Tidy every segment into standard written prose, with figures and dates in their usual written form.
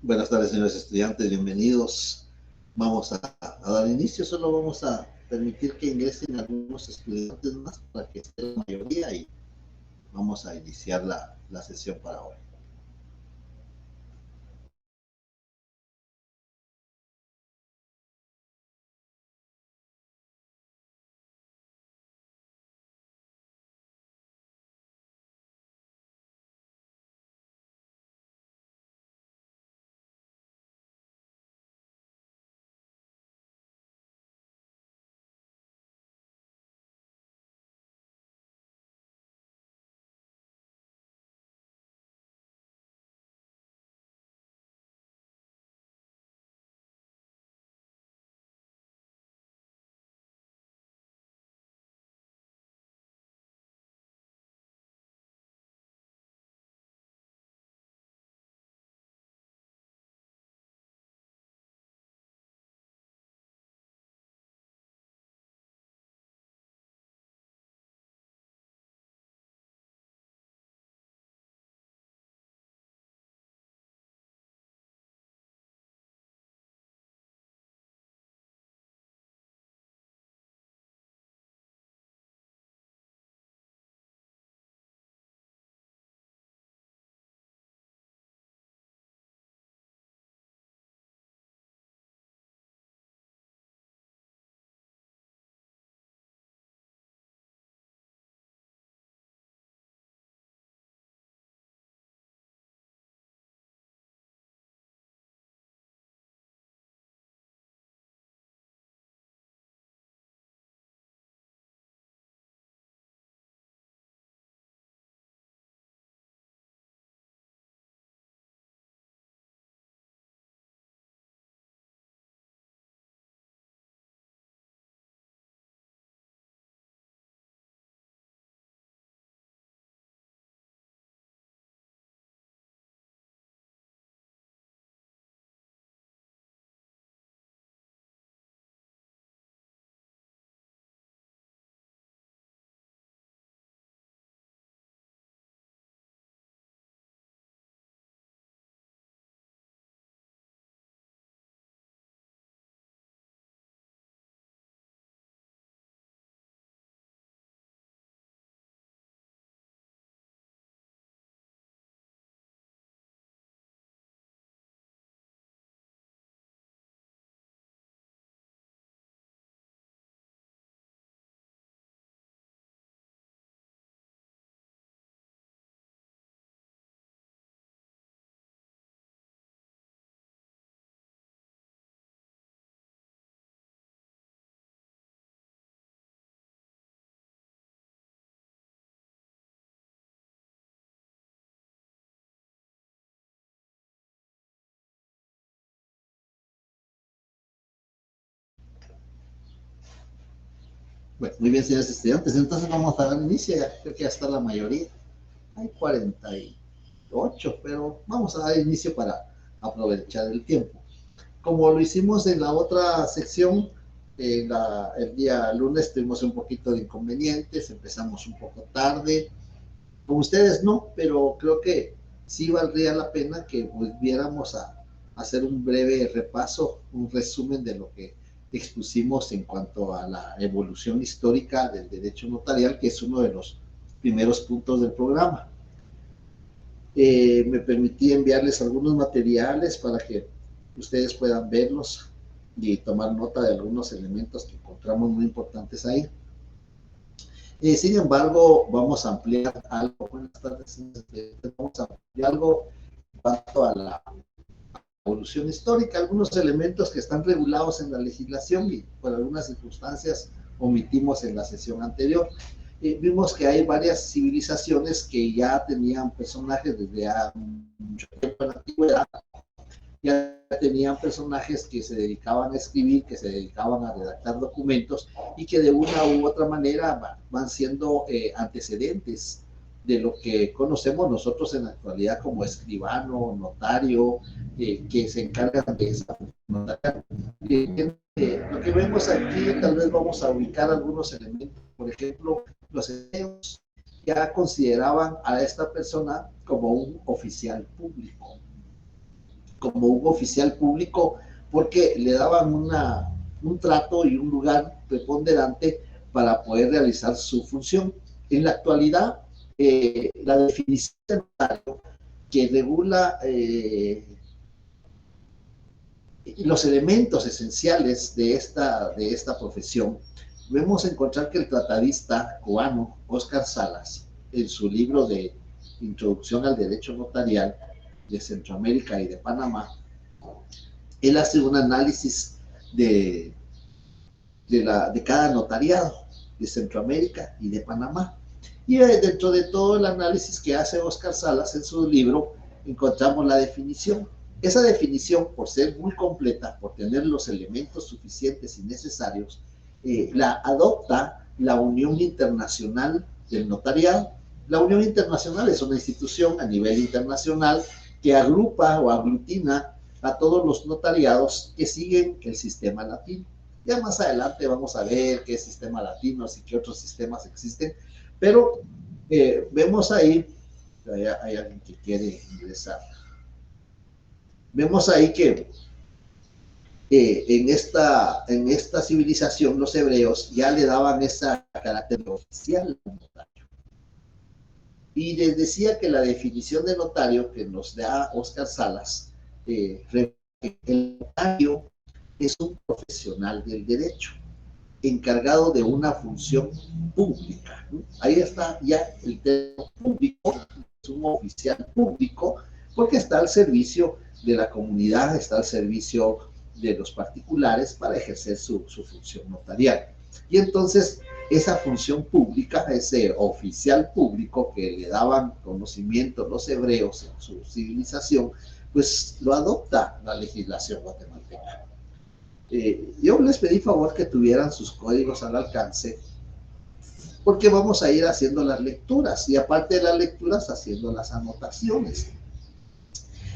Buenas tardes, señores estudiantes, bienvenidos. Vamos a dar inicio, solo vamos a permitir que ingresen algunos estudiantes más para que esté la mayoría y vamos a iniciar la sesión para hoy. Bueno, muy bien, señores estudiantes, entonces vamos a dar inicio, ya creo que ya está la mayoría. Hay 48, pero vamos a dar inicio para aprovechar el tiempo. Como lo hicimos en la otra sección, el día lunes tuvimos un poquito de inconvenientes, empezamos un poco tarde. Con ustedes no, pero creo que sí valdría la pena que volviéramos a hacer un breve repaso, un resumen de lo que expusimos en cuanto a la evolución histórica del derecho notarial, que es uno de los primeros puntos del programa. Me permití enviarles algunos materiales para que ustedes puedan verlos y tomar nota de algunos elementos que encontramos muy importantes ahí. Sin embargo, vamos a ampliar algo. Buenas tardes, vamos a ampliar algo en cuanto a la evolución histórica, algunos elementos que están regulados en la legislación y por algunas circunstancias omitimos en la sesión anterior. Vimos que hay varias civilizaciones que ya tenían personajes desde mucho tiempo en la antigüedad, ya tenían personajes que se dedicaban a escribir, que se dedicaban a redactar documentos y que de una u otra manera van siendo antecedentes de lo que conocemos nosotros en la actualidad como escribano, notario, que se encargan de esa notaria. Lo que vemos aquí, tal vez vamos a ubicar algunos elementos. Por ejemplo, los hebreos ya consideraban a esta persona como un oficial público, como un oficial público porque le daban un trato y un lugar preponderante para poder realizar su función. En la actualidad, la definición de notario que regula los elementos esenciales de esta profesión, vemos encontrar que el tratadista cubano Óscar Salas, en su libro de Introducción al Derecho Notarial de Centroamérica y de Panamá, él hace un análisis de cada notariado de Centroamérica y de Panamá. Y dentro de todo el análisis que hace Óscar Salas en su libro, encontramos la definición. Esa definición, por ser muy completa, por tener los elementos suficientes y necesarios, la adopta la Unión Internacional del Notariado. La Unión Internacional es una institución a nivel internacional que agrupa o aglutina a todos los notariados que siguen el sistema latino. Ya más adelante vamos a ver qué sistema latino y qué otros sistemas existen, pero vemos ahí, hay alguien que quiere ingresar. Vemos ahí que en esta civilización los hebreos ya le daban ese carácter oficial al notario. Y les decía que la definición de notario que nos da Óscar Salas, el notario es un profesional del derecho encargado de una función pública. Ahí está ya el término público, es un oficial público, porque está al servicio de la comunidad, está al servicio de los particulares para ejercer su función notarial. Y entonces esa función pública, ese oficial público que le daban conocimiento los hebreos en su civilización, pues lo adopta la legislación guatemalteca. Yo les pedí favor que tuvieran sus códigos al alcance, porque vamos a ir haciendo las lecturas y aparte de las lecturas haciendo las anotaciones.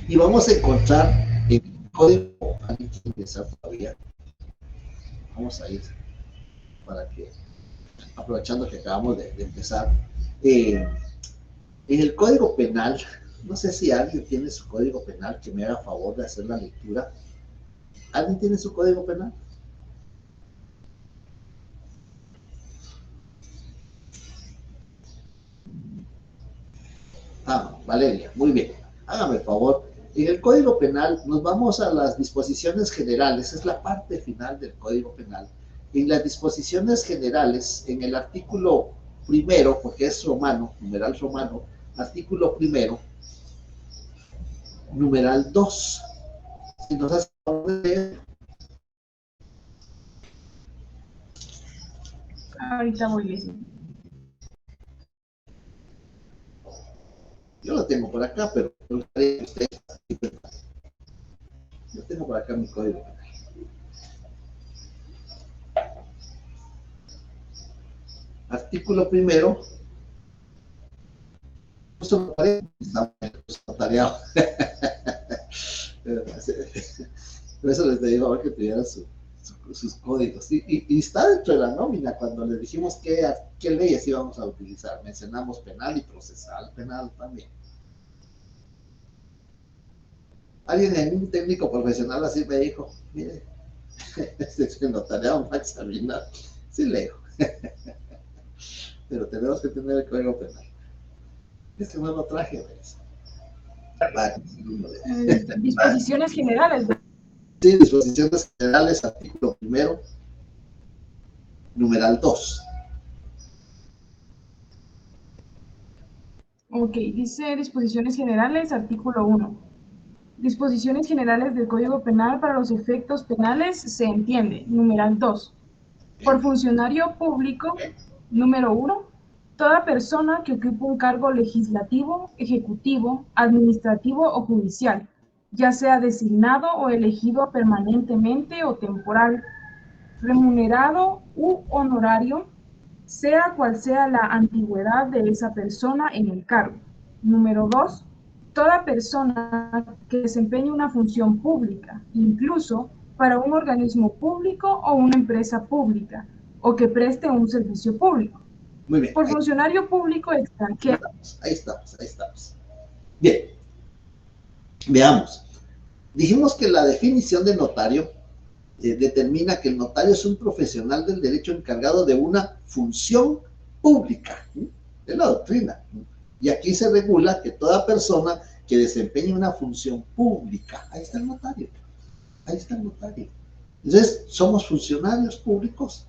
Y vamos a encontrar el código, alguien quiere empezar todavía. Vamos a ir para que, aprovechando que acabamos de empezar, en el código penal, no sé si alguien tiene su código penal que me haga favor de hacer la lectura. ¿Alguien tiene su código penal? Valeria, muy bien. Hágame el favor. En el Código Penal nos vamos a las disposiciones generales, es la parte final del Código Penal. En las disposiciones generales, en el artículo primero, porque es romano, numeral romano, artículo primero, numeral 2. Si nos hace favor de leer. Ahorita voy a decir. Yo lo tengo por acá, pero yo tengo por acá mi código penal. Artículo primero. Notariado. Por eso les pedí favor que tuvieran sus códigos. Y está dentro de la nómina cuando les dijimos qué leyes íbamos a utilizar. Mencionamos penal y procesal penal también. Alguien en un técnico profesional así me dijo, mire, este notariado Max Sabina, sí leo. Pero tenemos que tener el código penal. Es que no lo traje, ¿ves? Disposiciones generales. Sí, disposiciones generales, artículo primero, numeral 2. Ok, dice disposiciones generales, artículo 1. Disposiciones generales del Código Penal para los efectos penales se entiende. Numeral 2. Por funcionario público, número 1, toda persona que ocupe un cargo legislativo, ejecutivo, administrativo o judicial, ya sea designado o elegido permanentemente o temporal, remunerado u honorario, sea cual sea la antigüedad de esa persona en el cargo. Número 2, toda persona que desempeñe una función pública, incluso para un organismo público o una empresa pública, o que preste un servicio público. Muy bien. Por funcionario público extranjero. Ahí estamos. Bien. Veamos. Dijimos que la definición de notario determina que el notario es un profesional del derecho encargado de una función pública, ¿sí? Es la doctrina. Y aquí se regula que toda persona que desempeñe una función pública, ahí está el notario, ahí está el notario. Entonces, somos funcionarios públicos,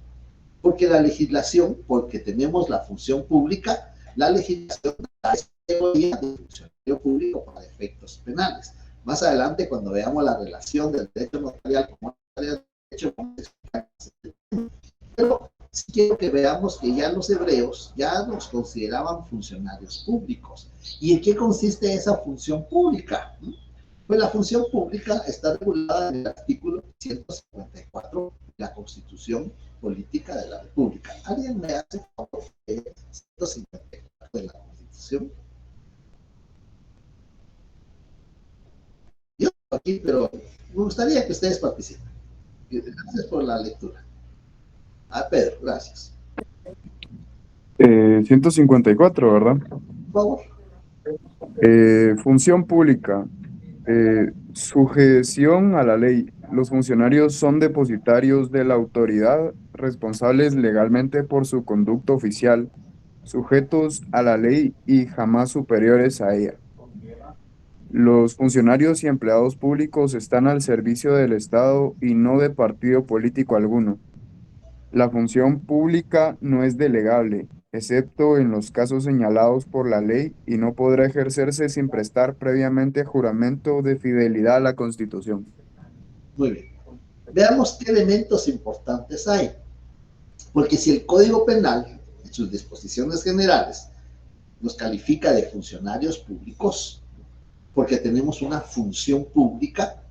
porque la legislación, porque tenemos la función pública, la legislación da esa categoría de funcionario público para efectos penales. Más adelante, cuando veamos la relación del derecho notarial con el derecho, pero sí quiero que veamos que ya los hebreos ya nos consideraban funcionarios públicos. ¿Y en qué consiste esa función pública? Pues la función pública está regulada en el artículo 154 de la Constitución Política de la República. ¿Alguien me hace favor de 154 de la Constitución? Yo aquí, pero me gustaría que ustedes participen. Gracias por la lectura. Pedro, gracias. 154, ¿verdad? Por favor. Función pública. Sujeción a la ley. Los funcionarios son depositarios de la autoridad, responsables legalmente por su conducta oficial, sujetos a la ley y jamás superiores a ella. Los funcionarios y empleados públicos están al servicio del Estado y no de partido político alguno. La función pública no es delegable, excepto en los casos señalados por la ley, y no podrá ejercerse sin prestar previamente juramento de fidelidad a la Constitución. Muy bien. Veamos qué elementos importantes hay. Porque si el Código Penal, en sus disposiciones generales, nos califica de funcionarios públicos, porque tenemos una función pública,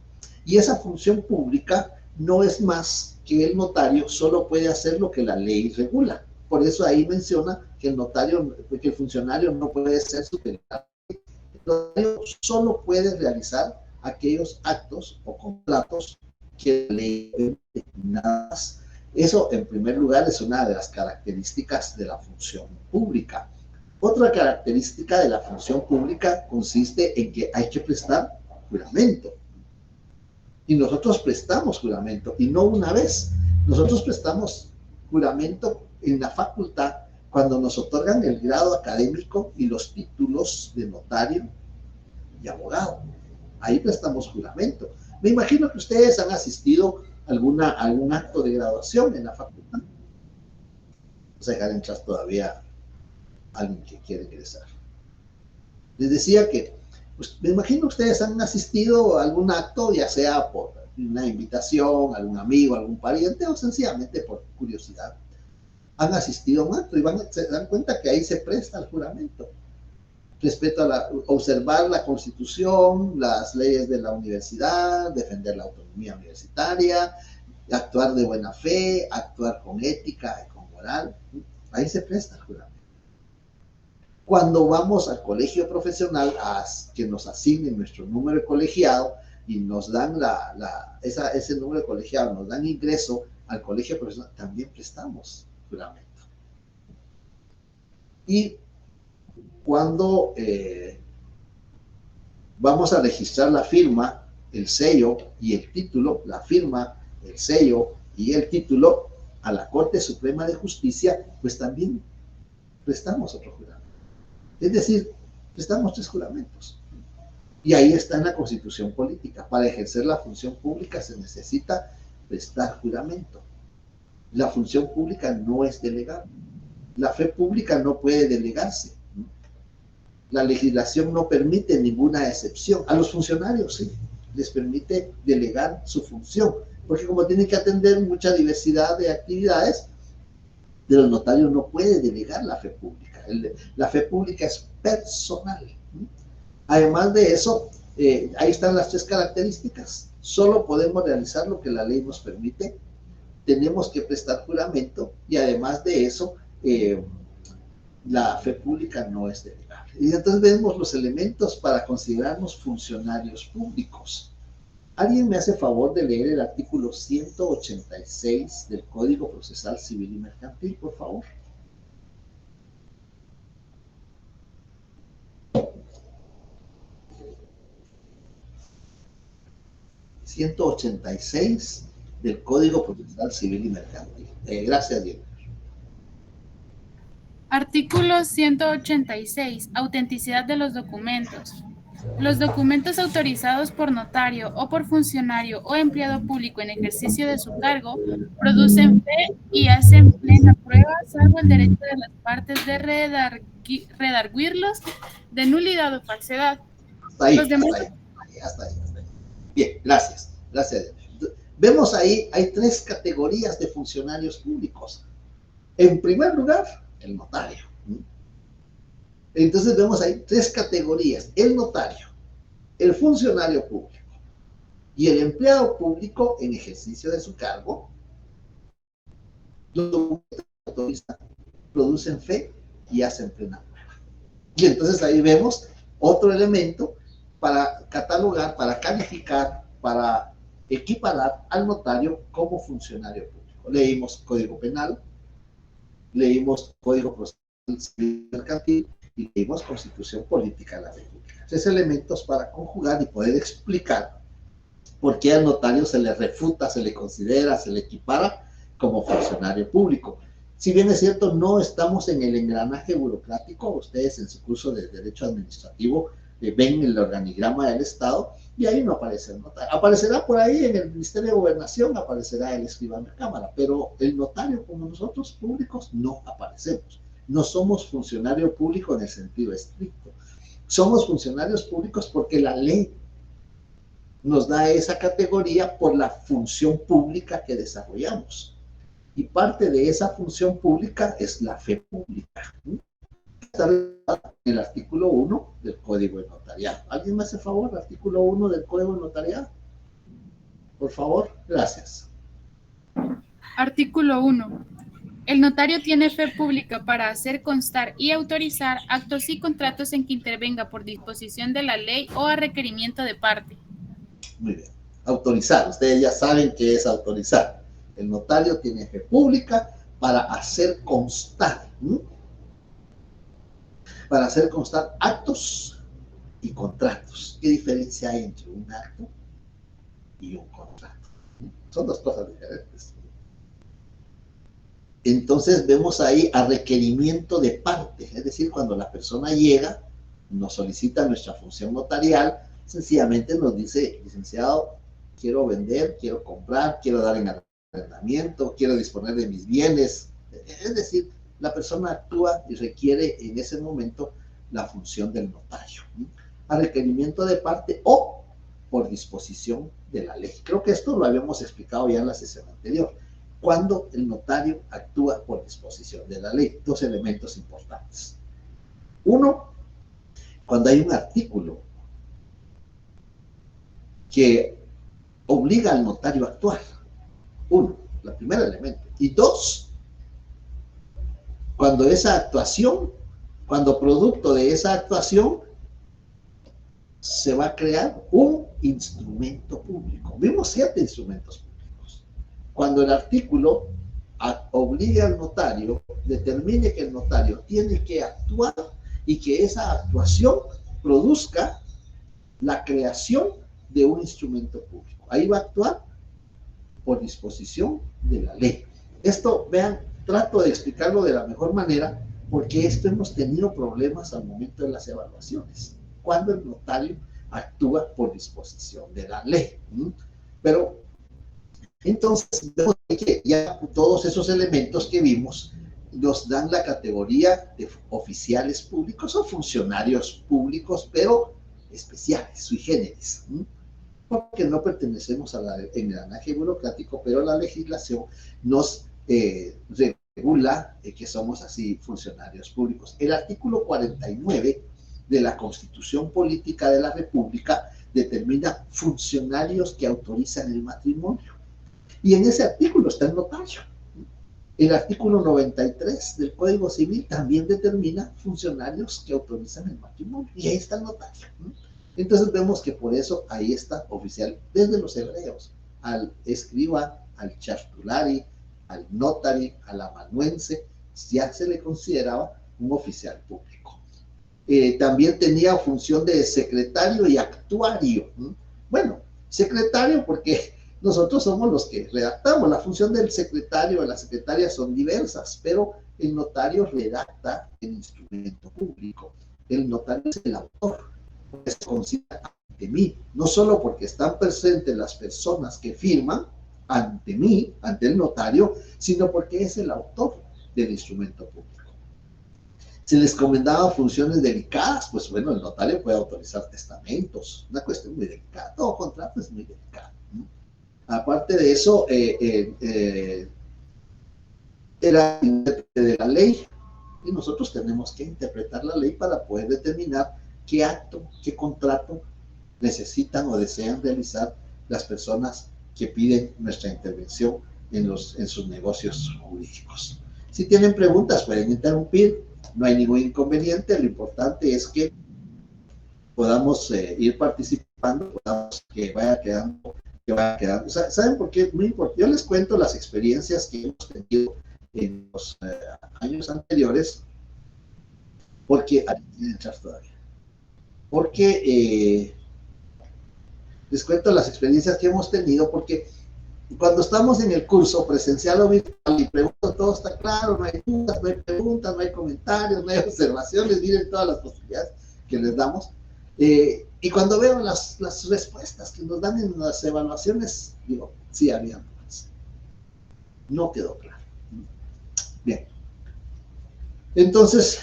y esa función pública no es más que el notario solo puede hacer lo que la ley regula. Por eso ahí menciona que el notario, que el funcionario no puede ser superior. El notario solo puede realizar aquellos actos o contratos que la ley permite, nada más. Eso, en primer lugar, es una de las características de la función pública. Otra característica de la función pública consiste en que hay que prestar juramento. Y nosotros prestamos juramento, y no una vez. Nosotros prestamos juramento en la facultad cuando nos otorgan el grado académico y los títulos de notario y abogado. Ahí prestamos juramento. Me imagino que ustedes han asistido a algún acto de graduación en la facultad. Vamos a dejar entrar todavía a alguien que quiere ingresar. Les decía que, pues, me imagino que ustedes han asistido a algún acto, ya sea por una invitación, algún amigo, algún pariente, o sencillamente por curiosidad. Han asistido a un acto y se dan cuenta que ahí se presta el juramento. Respeto a observar la Constitución, las leyes de la universidad, defender la autonomía universitaria, actuar de buena fe, actuar con ética y con moral. Ahí se presta el juramento. Cuando vamos al colegio profesional a que nos asignen nuestro número de colegiado y nos dan ese número de colegiado, nos dan ingreso al colegio profesional, también prestamos juramento. Y cuando vamos a registrar la firma, el sello y el título, la firma, el sello y el título a la Corte Suprema de Justicia, pues también prestamos otro juramento. Es decir, prestamos 3 juramentos. Y ahí está en la Constitución Política. Para ejercer la función pública se necesita prestar juramento. La función pública no es delegable. La fe pública no puede delegarse. La legislación no permite ninguna excepción. A los funcionarios sí, les permite delegar su función, porque como tienen que atender mucha diversidad de actividades, de los notarios no puede delegar la fe pública. La fe pública es personal. Además de eso, ahí están las 3 características. Solo podemos realizar lo que la ley nos permite, tenemos que prestar juramento y además de eso, la fe pública no es delegable. Y entonces vemos los elementos para considerarnos funcionarios públicos. ¿Alguien me hace favor de leer el artículo 186 del Código Procesal Civil y Mercantil, por favor? 186 del Código Procesal Civil y Mercantil. Gracias, Diego. Artículo 186. Autenticidad de los documentos. Los documentos autorizados por notario o por funcionario o empleado público en ejercicio de su cargo producen fe y hacen plena prueba, salvo el derecho de las partes de redarguirlos de nulidad o falsedad. Hasta ahí, Los demás... hasta ahí. Bien, gracias. Vemos ahí, hay tres categorías de funcionarios públicos. En primer lugar, el notario. Entonces vemos ahí tres categorías: el notario, el funcionario público y el empleado público en ejercicio de su cargo. Los documentos producen fe y hacen plena prueba. Y entonces ahí vemos otro elemento para catalogar, para calificar, para equiparar al notario como funcionario público. Leímos Código Penal, leímos Código Procesal Civil Mercantil y leímos Constitución Política de la República. Tres elementos para conjugar y poder explicar por qué al notario se le refuta, se le considera, se le equipara como funcionario público. Si bien es cierto, no estamos en el engranaje burocrático. Ustedes en su curso de Derecho Administrativo ven el organigrama del Estado y ahí no aparece el notario. Aparecerá por ahí en el Ministerio de Gobernación, aparecerá el escribano de Cámara, pero el notario, como nosotros públicos, no aparecemos. No somos funcionario público en el sentido estricto. Somos funcionarios públicos porque la ley nos da esa categoría por la función pública que desarrollamos. Y parte de esa función pública es la fe pública. Está en el artículo 1 del Código de Notariado. ¿Alguien me hace favor? Artículo 1 del Código de Notariado. Por favor, gracias. Artículo 1. El notario tiene fe pública para hacer constar y autorizar actos y contratos en que intervenga por disposición de la ley o a requerimiento de parte. Muy bien. Autorizar. Ustedes ya saben qué es autorizar. El notario tiene fe pública para hacer constar, para hacer constar actos y contratos. ¿Qué diferencia hay entre un acto y un contrato? Son dos cosas diferentes. Entonces vemos ahí a requerimiento de parte, es decir, cuando la persona llega, nos solicita nuestra función notarial, sencillamente nos dice: licenciado, quiero vender, quiero comprar, quiero dar en arrendamiento, quiero disponer de mis bienes. Es decir, la persona actúa y requiere en ese momento la función del notario, a requerimiento de parte o por disposición de la ley. Creo que esto lo habíamos explicado ya en la sesión anterior. Cuando el notario actúa por disposición de la ley, dos elementos importantes. Uno, cuando hay un artículo que obliga al notario a actuar. Uno, el primer elemento. Y dos, cuando esa actuación, cuando producto de esa actuación se va a crear un instrumento público. Vimos 7 instrumentos públicos. Cuando el artículo obliga al notario, determine que el notario tiene que actuar y que esa actuación produzca la creación de un instrumento público. Ahí va a actuar por disposición de la ley. Esto, vean, trato de explicarlo de la mejor manera, porque esto hemos tenido problemas al momento de las evaluaciones, cuando el notario actúa por disposición de la ley. Pero entonces vemos que ya todos esos elementos que vimos nos dan la categoría de oficiales públicos o funcionarios públicos, pero especiales, sui generis, porque no pertenecemos al engranaje burocrático, pero la legislación nos regula que somos así funcionarios públicos. El artículo 49 de la Constitución Política de la República determina funcionarios que autorizan el matrimonio. Y en ese artículo está el notario. El artículo 93 del Código Civil también determina funcionarios que autorizan el matrimonio. Y ahí está el notario. Entonces vemos que por eso ahí está oficial, desde los hebreos, al escriba, al chartulari, al notari, al amanuense, ya se le consideraba un oficial público. También tenía función de secretario y actuario. Bueno, Secretario, porque nosotros somos los que redactamos. La función del secretario o la secretaria son diversas, pero el notario redacta el instrumento público. El notario es el autor, es considera ante mí, no solo porque están presentes las personas que firman ante mí, ante el notario, sino porque es el autor del instrumento público. Se les comendaban funciones delicadas, pues bueno, el notario puede autorizar testamentos, una cuestión muy delicada, todo contrato es muy delicado, ¿no? Aparte de eso, era intérprete de la ley, y nosotros tenemos que interpretar la ley para poder determinar qué acto, qué contrato necesitan o desean realizar las personas que piden nuestra intervención en sus negocios jurídicos. Si tienen preguntas, pueden interrumpir, no hay ningún inconveniente, lo importante es que podamos ir participando, podamos que vaya quedando. ¿Saben por qué? Muy importante. Yo les cuento las experiencias que hemos tenido en los años anteriores, porque les cuento las experiencias que hemos tenido, porque cuando estamos en el curso presencial o virtual y pregunto, todo está claro, no hay dudas, no hay preguntas, no hay comentarios, no hay observaciones, miren todas las posibilidades que les damos. Y cuando veo las respuestas que nos dan en las evaluaciones, digo, sí, había dudas. No quedó claro. Bien. Entonces,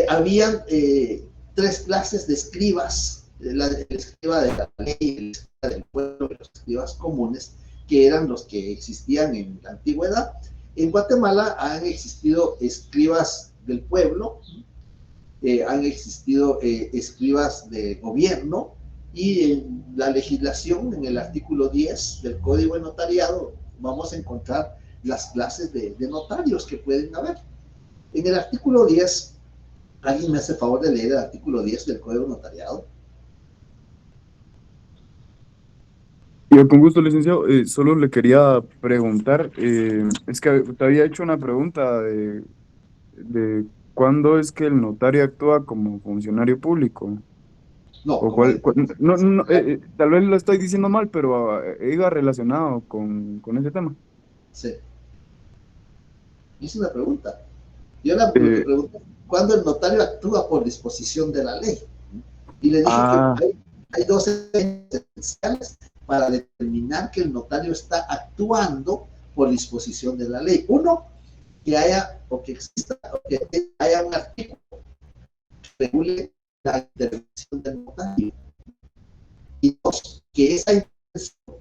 habían 3 clases de escribas, el escriba de la ley, el escriba del pueblo y los escribas comunes, que eran los que existían en la antigüedad. En Guatemala han existido escribas del pueblo, han existido escribas de gobierno, y en la legislación, en el artículo 10 del Código de Notariado, vamos a encontrar las clases de notarios que pueden haber. En el artículo 10, ¿alguien me hace favor de leer el artículo 10 del Código de Notariado? Yo con gusto, licenciado. Solo le quería preguntar, es que te había hecho una pregunta de cuándo es que el notario actúa como funcionario público. No, O tal vez lo estoy diciendo mal, pero iba relacionado con ese tema. Sí. Hice una pregunta. Yo la pregunté, ¿cuándo el notario actúa por disposición de la ley? Y le dije que hay 2 elementos esenciales para determinar que el notario está actuando por disposición de la ley. Uno, que haya o que exista o que haya un artículo que regule la intervención del notario. Y 2, que esa intervención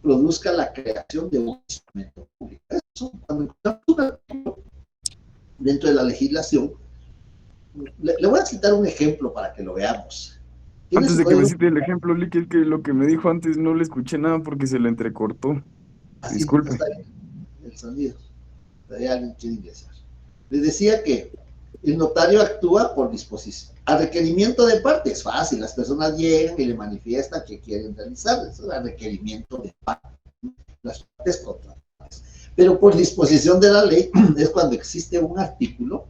produzca la creación de un instrumento público. Eso, cuando encontramos un artículo dentro de la legislación, le voy a citar un ejemplo para que lo veamos. Antes de que me cite el ejemplo, Lick, es que lo que me dijo antes no le escuché nada porque se le entrecortó. Así, disculpe. Está bien, el sonido. Hay alguien que quiere ingresar. Les decía que el notario actúa por disposición. A requerimiento de parte es fácil, las personas llegan y le manifiestan que quieren realizar, eso es a requerimiento de parte. Las partes contratantes. Pero por disposición de la ley es cuando existe un artículo,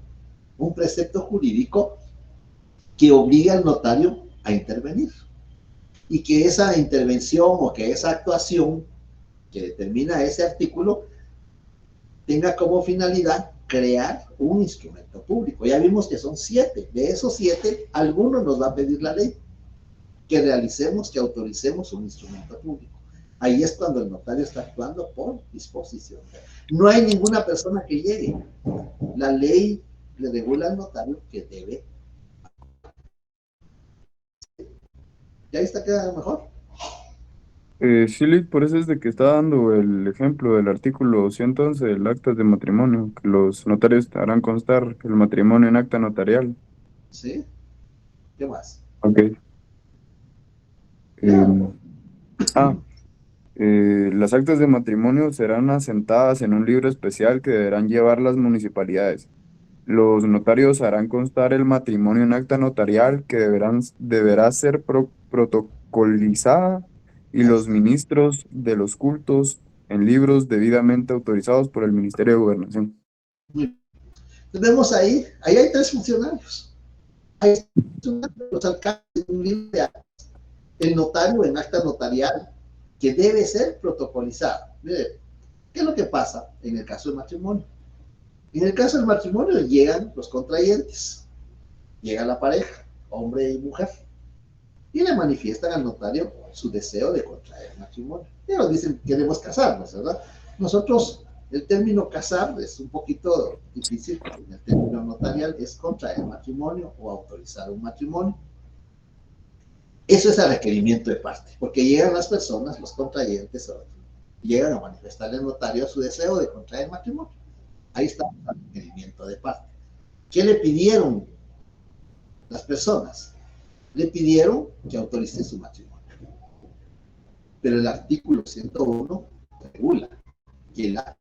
un precepto jurídico que obliga al notario a intervenir, y que esa intervención o que esa actuación que determina ese artículo tenga como finalidad crear un instrumento público. Ya vimos que son 7, de esos 7, algunos nos va a pedir la ley que realicemos, que autoricemos un instrumento público. Ahí es cuando el notario está actuando por disposición. No hay ninguna persona que llegue. La ley le regula al notario que debe. ¿Ya está quedando mejor? Sí, Lick, por eso es de que está dando el ejemplo del artículo 111 del actas de matrimonio, que los notarios harán constar el matrimonio en acta notarial. ¿Sí? ¿Qué más? Ok. Las actas de matrimonio serán asentadas en un libro especial que deberán llevar las municipalidades. Los notarios harán constar el matrimonio en acta notarial que deberá ser protocolizada, y los ministros de los cultos en libros debidamente autorizados por el Ministerio de Gobernación. Muy bien. Vemos ahí hay 3 funcionarios. Hay los alcaldes de un libro de actas. el notario en acta notarial, que debe ser protocolizada. Mire, ¿qué es lo que pasa en el caso del matrimonio? En el caso del matrimonio llegan los contrayentes, llega la pareja, hombre y mujer, y le manifiestan al notario su deseo de contraer matrimonio. Ellos dicen, queremos casarnos, ¿verdad? Nosotros, el término casar es un poquito difícil, en el término notarial es contraer matrimonio o autorizar un matrimonio. Eso es a requerimiento de parte, porque llegan las personas, los contrayentes, llegan a manifestarle al notario su deseo de contraer matrimonio. Ahí está el requerimiento de parte. ¿Qué le pidieron las personas? Le pidieron que autorice su matrimonio. Pero el artículo 101 regula que la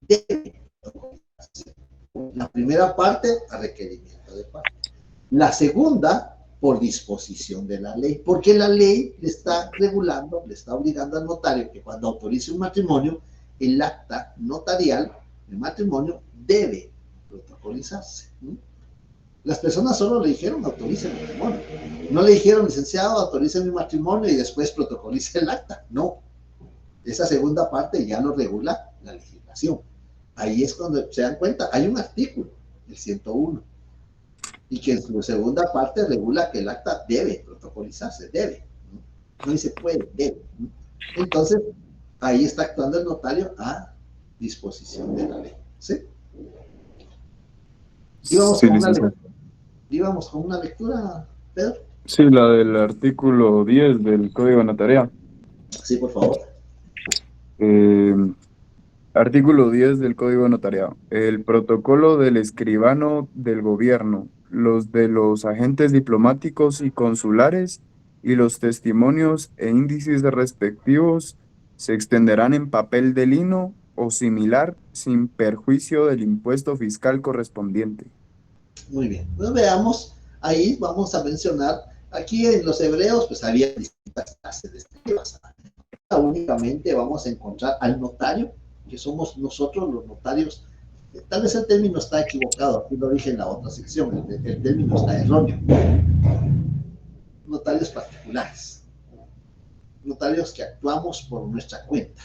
debe autorizarse. La primera parte, a requerimiento de parte. La segunda, por disposición de la ley, porque la ley le está regulando, le está obligando al notario que cuando autorice un matrimonio, el acta notarial del matrimonio debe protocolizarse. Las personas solo le dijeron autorice el matrimonio. No le dijeron, licenciado, autorice mi matrimonio y después protocolice el acta. No. Esa segunda parte ya lo regula la legislación. Ahí es cuando se dan cuenta, hay un artículo, el 101, y que en su segunda parte regula que el acta debe protocolizarse, debe. No dice puede, debe. Entonces, ahí está actuando el notario a disposición de la ley. ¿Sí? Íbamos con una lectura, Pedro. Sí, la del artículo 10 del Código Notarial. Sí, por favor. Artículo 10 del Código Notarial. El protocolo del escribano del gobierno, los de los agentes diplomáticos y consulares y los testimonios e índices respectivos se extenderán en papel de lino o similar sin perjuicio del impuesto fiscal correspondiente. Muy bien. Pues veamos, ahí vamos a mencionar, aquí en los hebreos pues había distintas clases de escribas. Únicamente vamos a encontrar al notario, que somos nosotros los notarios. Tal vez el término está equivocado, aquí lo dije en la otra sección, el término está erróneo. Notarios particulares, notarios que actuamos por nuestra cuenta,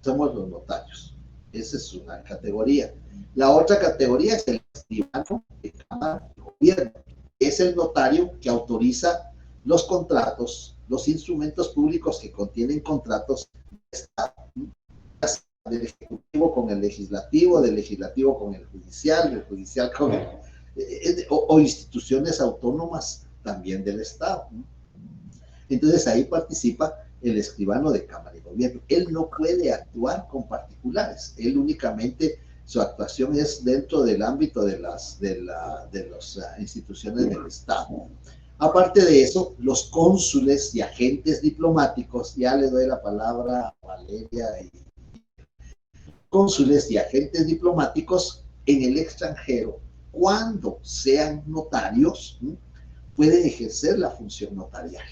somos los notarios. Esa es una categoría. La otra categoría es el escribano de Cámara de Gobierno. Es el notario que autoriza los contratos, los instrumentos públicos que contienen contratos de Estado, del Ejecutivo con el Legislativo, del Legislativo con el Judicial, del Judicial con el, o instituciones autónomas también del Estado. Entonces ahí participa el escribano de Cámara de Gobierno. Él no puede actuar con particulares, él únicamente, su actuación es dentro del ámbito de las instituciones del Estado. Aparte de eso, los cónsules y agentes diplomáticos, ya le doy la palabra a Valeria, cónsules y agentes diplomáticos en el extranjero, cuando sean notarios, pueden ejercer la función notarial.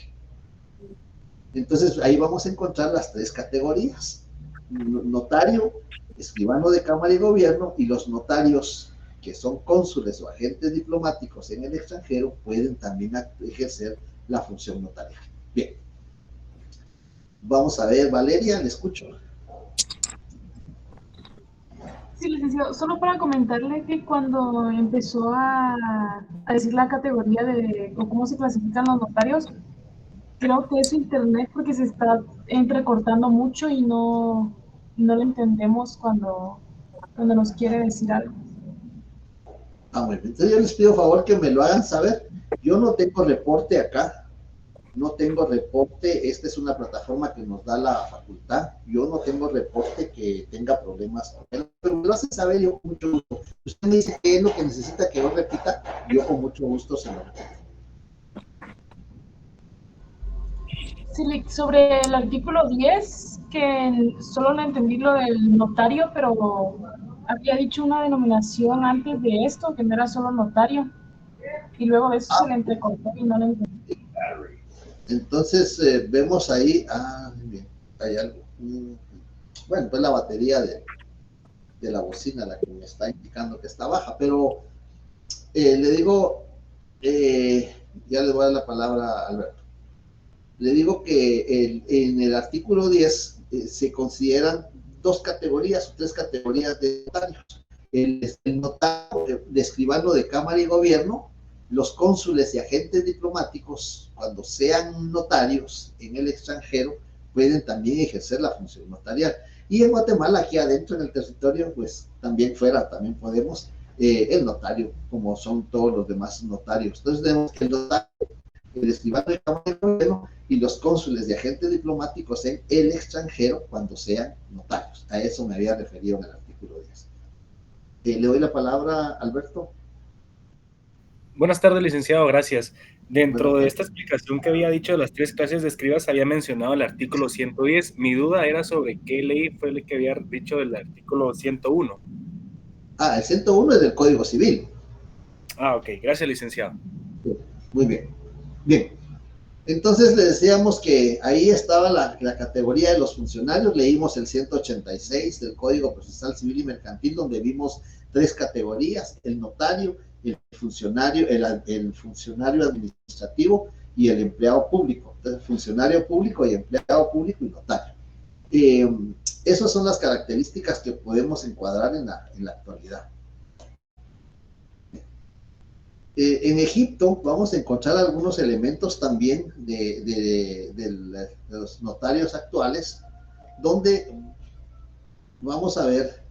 Entonces ahí vamos a encontrar las tres categorías: notario, escribano de Cámara de Gobierno, y los notarios que son cónsules o agentes diplomáticos en el extranjero pueden también ejercer la función notarial. Bien, vamos a ver, Valeria, le escucho. Sí, licenciado, solo para comentarle que cuando empezó a decir la categoría de o cómo se clasifican los notarios, creo que es internet porque se está entrecortando mucho y no lo entendemos cuando nos quiere decir algo. Bueno, entonces yo les pido favor que me lo hagan saber. Yo no tengo reporte acá, no tengo reporte. Esta es una plataforma que nos da la facultad. Yo no tengo reporte que tenga problemas con él, pero me lo hacen saber, yo con mucho gusto. Usted me dice qué es lo que necesita que yo repita, yo con mucho gusto se lo repito. Sí, sobre el artículo 10, que solo no entendí lo del notario, pero había dicho una denominación antes de esto, que no era solo notario, y luego de eso se le entrecortó y no lo entendí. Entonces vemos ahí, bien, hay algo. Bueno, pues la batería de la bocina la que me está indicando que está baja, pero le digo, ya le voy a dar la palabra a Alberto. le digo que en el artículo 10 se consideran dos categorías o tres categorías de notarios. El notario de escribano de Cámara y Gobierno, los cónsules y agentes diplomáticos, cuando sean notarios en el extranjero, pueden también ejercer la función notarial. Y en Guatemala, aquí adentro en el territorio, pues también fuera, también podemos, el notario, como son todos los demás notarios. Entonces tenemos que el notario, el escribano de Cámara de Gobierno y los cónsules y agentes diplomáticos en el extranjero cuando sean notarios. A eso me había referido en el artículo 10. Le doy la palabra a Alberto. Buenas tardes, licenciado, gracias. Dentro Bueno, de esta explicación que había dicho de las tres clases de escribas, había mencionado el artículo 110. Mi duda era sobre qué ley fue el que había dicho del artículo 101. el 101 es del Código Civil. Ok, gracias, licenciado. Muy bien. Bien. Entonces le decíamos que ahí estaba la categoría de los funcionarios. Leímos el 186 del Código Procesal Civil y Mercantil, donde vimos tres categorías: el notario, el funcionario administrativo y el empleado público. Entonces, funcionario público y empleado público y notario. Esas son las características que podemos encuadrar en la actualidad. En Egipto vamos a encontrar algunos elementos también de los notarios actuales, donde vamos a ver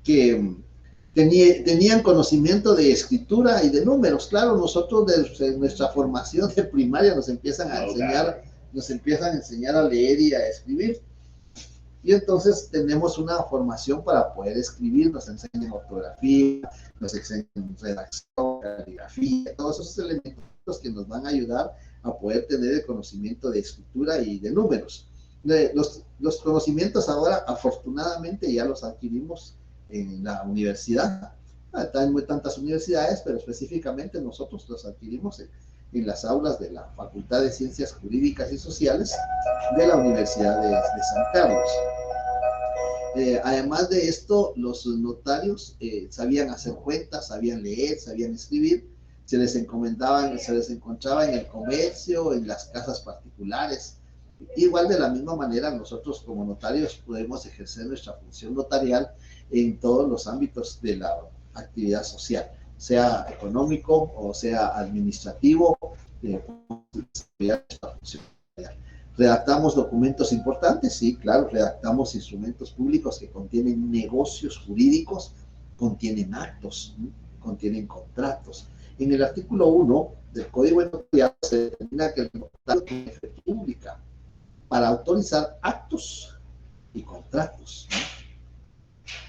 que tenían conocimiento de escritura y de números. Claro, nosotros desde nuestra formación de primaria nos empiezan a enseñar a leer y a escribir. Y entonces tenemos una formación para poder escribir, nos enseñan ortografía, nos enseñan redacción, caligrafía, todos esos elementos que nos van a ayudar a poder tener el conocimiento de escritura y de números. Los conocimientos ahora, afortunadamente, ya los adquirimos en la universidad. Están muy tantas universidades, pero específicamente nosotros los adquirimos en las aulas de la Facultad de Ciencias Jurídicas y Sociales de la Universidad de San Carlos. Además de esto, los notarios sabían hacer cuentas, sabían leer, sabían escribir, se les encontraba en el comercio, en las casas particulares. Igual, de la misma manera, nosotros como notarios podemos ejercer nuestra función notarial en todos los ámbitos de la actividad social, sea económico o sea administrativo. Redactamos documentos importantes, sí, claro, redactamos instrumentos públicos que contienen negocios jurídicos, contienen actos, contienen contratos. En el artículo 1 del Código Notarial se determina que el notario tiene fe pública para autorizar actos y contratos.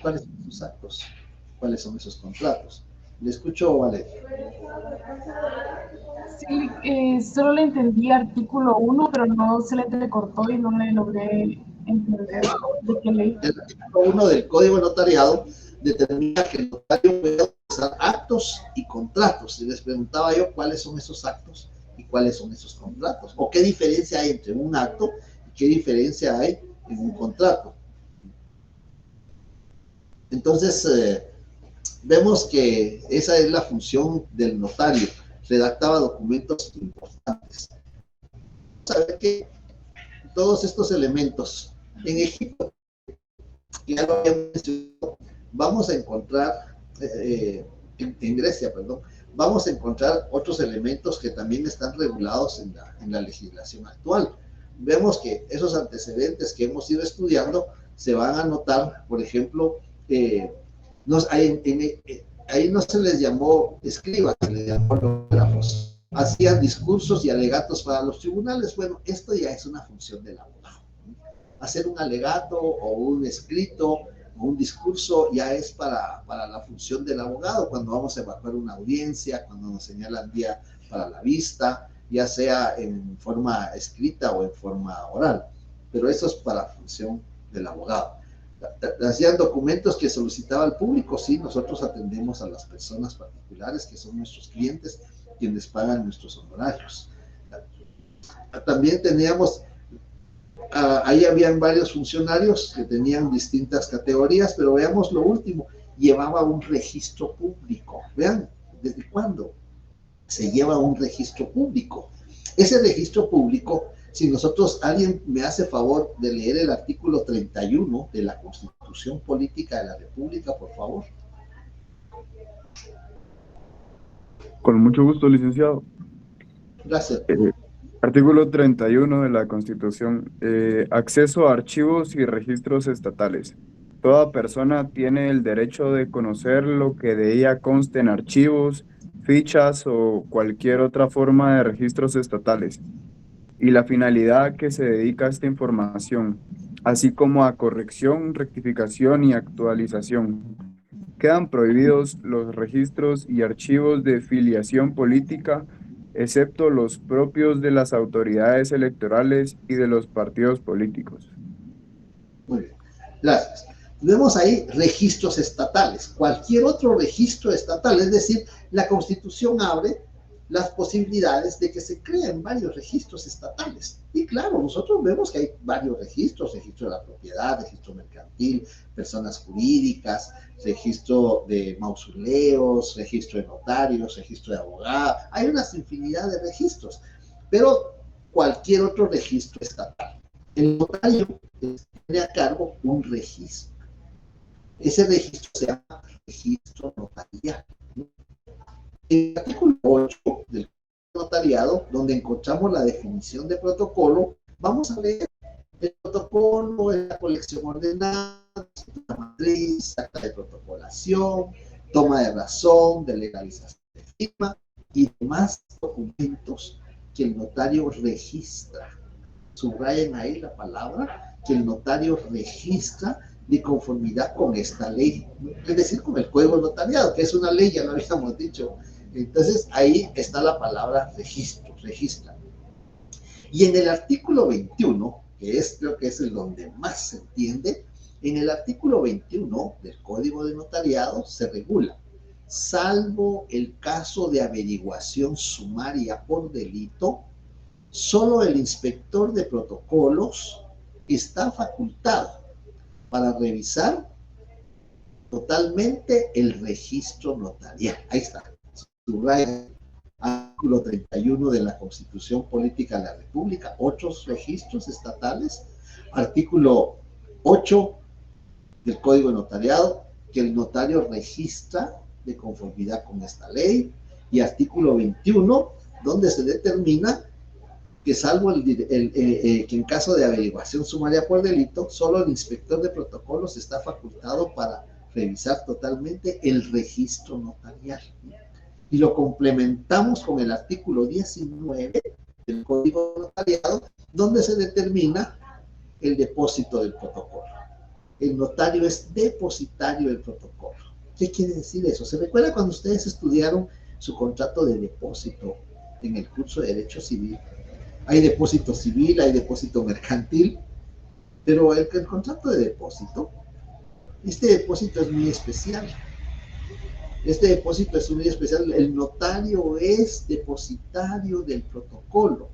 ¿Cuáles son esos actos? ¿Cuáles son esos contratos? ¿Le escucho, Valeria? Sí, solo le entendí artículo 1, pero no se le entrecortó y no le logré entender de qué ley. El artículo 1 del Código Notariado determina que el notario puede autorizar actos y contratos. Y les preguntaba yo cuáles son esos actos y cuáles son esos contratos, o qué diferencia hay entre un acto y qué diferencia hay en un contrato. Entonces, vemos que esa es la función del notario. Redactaba documentos importantes. Saber que todos estos elementos en Egipto, que ya lo habíamos mencionado, vamos a encontrar, en Grecia, perdón, vamos a encontrar otros elementos que también están regulados en la legislación actual. Vemos que esos antecedentes que hemos ido estudiando se van a notar, por ejemplo, ahí no se les llamó escribas, se les llamó logógrafos. Hacían discursos y alegatos para los tribunales. Bueno, esto ya es una función del abogado. Hacer un alegato o un escrito o un discurso ya es para la función del abogado, cuando vamos a evacuar una audiencia, cuando nos señalan día para la vista, ya sea en forma escrita o en forma oral. Pero eso es para la función del abogado. Hacían documentos que solicitaba al público. Sí, nosotros atendemos a las personas particulares que son nuestros clientes, quienes pagan nuestros honorarios. También teníamos, ahí habían varios funcionarios que tenían distintas categorías, pero veamos lo último: llevaba un registro público. Vean, ¿desde cuándo se lleva un registro público? Ese registro público Si alguien me hace favor de leer el artículo 31 de la Constitución Política de la República, por favor. Con mucho gusto, licenciado. Gracias. Artículo 31 de la Constitución. Acceso a archivos y registros estatales. Toda persona tiene el derecho de conocer lo que de ella conste en archivos, fichas o cualquier otra forma de registros estatales, y la finalidad a que se dedica esta información, así como a corrección, rectificación y actualización. Quedan prohibidos los registros y archivos de filiación política, excepto los propios de las autoridades electorales y de los partidos políticos. Muy bien, gracias. Vemos ahí registros estatales, cualquier otro registro estatal, es decir, la Constitución abre las posibilidades de que se creen varios registros estatales. Y claro, nosotros vemos que hay varios registros: registro de la propiedad, registro mercantil, personas jurídicas, registro de mausoleos, registro de notarios, registro de abogados. Hay una infinidad de registros, pero cualquier otro registro estatal. El notario tiene a cargo un registro. Ese registro se llama registro notarial. En el artículo 8 del notariado, donde encontramos la definición de protocolo, vamos a leer: el protocolo es la colección ordenada, la matriz, acta de protocolación, toma de razón, de legalización de firma y demás documentos que el notario registra. Subrayen ahí la palabra, que el notario registra de conformidad con esta ley, es decir, con el Código de Notariado, que es una ley, ya lo habíamos dicho. Entonces, ahí está la palabra registro, registra. Y en el artículo 21, creo que es el donde más se entiende, en el artículo 21 del Código de Notariado se regula: salvo el caso de averiguación sumaria por delito, solo el inspector de protocolos está facultado para revisar totalmente el registro notarial. Ahí está. Artículo 31 de la Constitución Política de la República, otros registros estatales. Artículo 8 del Código de Notariado, que el notario registra de conformidad con esta ley. Y artículo 21, donde se determina que salvo que en caso de averiguación sumaria por delito, solo el inspector de protocolos está facultado para revisar totalmente el registro notarial. Y lo complementamos con el artículo 19 del Código Notariado, donde se determina el depósito del protocolo. El notario es depositario del protocolo. ¿Qué quiere decir eso? ¿Se recuerda cuando ustedes estudiaron su contrato de depósito en el curso de Derecho Civil? Hay depósito civil, hay depósito mercantil, pero el contrato de depósito, este depósito es muy especial. Este depósito es muy especial. El notario es depositario del protocolo.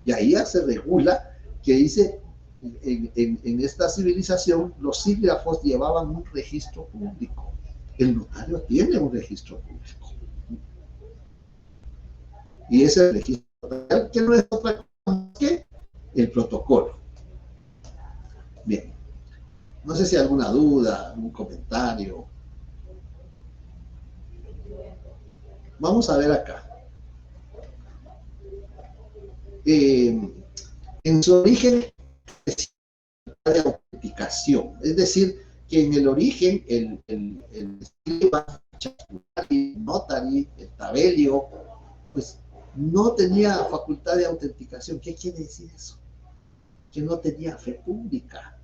Y ahí ya se regula que dice, en esta civilización, los sígrafos llevaban un registro público. El notario tiene un registro público. Y ese registro notarial, que no es otra cosa que el protocolo. Bien. No sé si hay alguna duda, algún comentario. Vamos a ver acá. En su origen de autenticación, es decir, que en el origen el notary, el tabelio, pues no tenía facultad de autenticación. ¿Qué quiere decir eso? Que no tenía fe pública.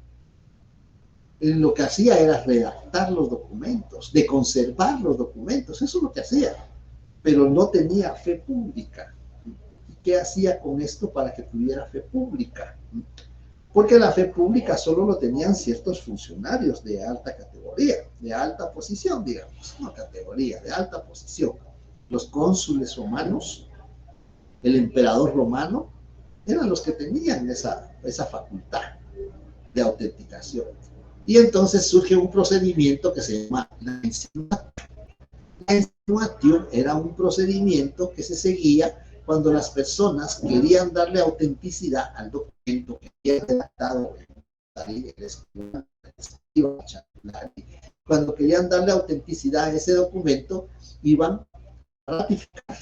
Lo que hacía era redactar los documentos, de conservar los documentos, eso es lo que hacía, pero no tenía fe pública. ¿Y qué hacía con esto para que tuviera fe pública? Porque la fe pública solo lo tenían ciertos funcionarios de alta categoría, de alta posición, digamos, no categoría, de alta posición. Los cónsules romanos, el emperador romano, eran los que tenían esa facultad de autenticación. Y entonces surge un procedimiento que se llama la insinuatio. La insinuatio era un procedimiento que se seguía cuando las personas querían darle autenticidad al documento que había redactado cuando querían darle autenticidad a ese documento, iban a ratificar,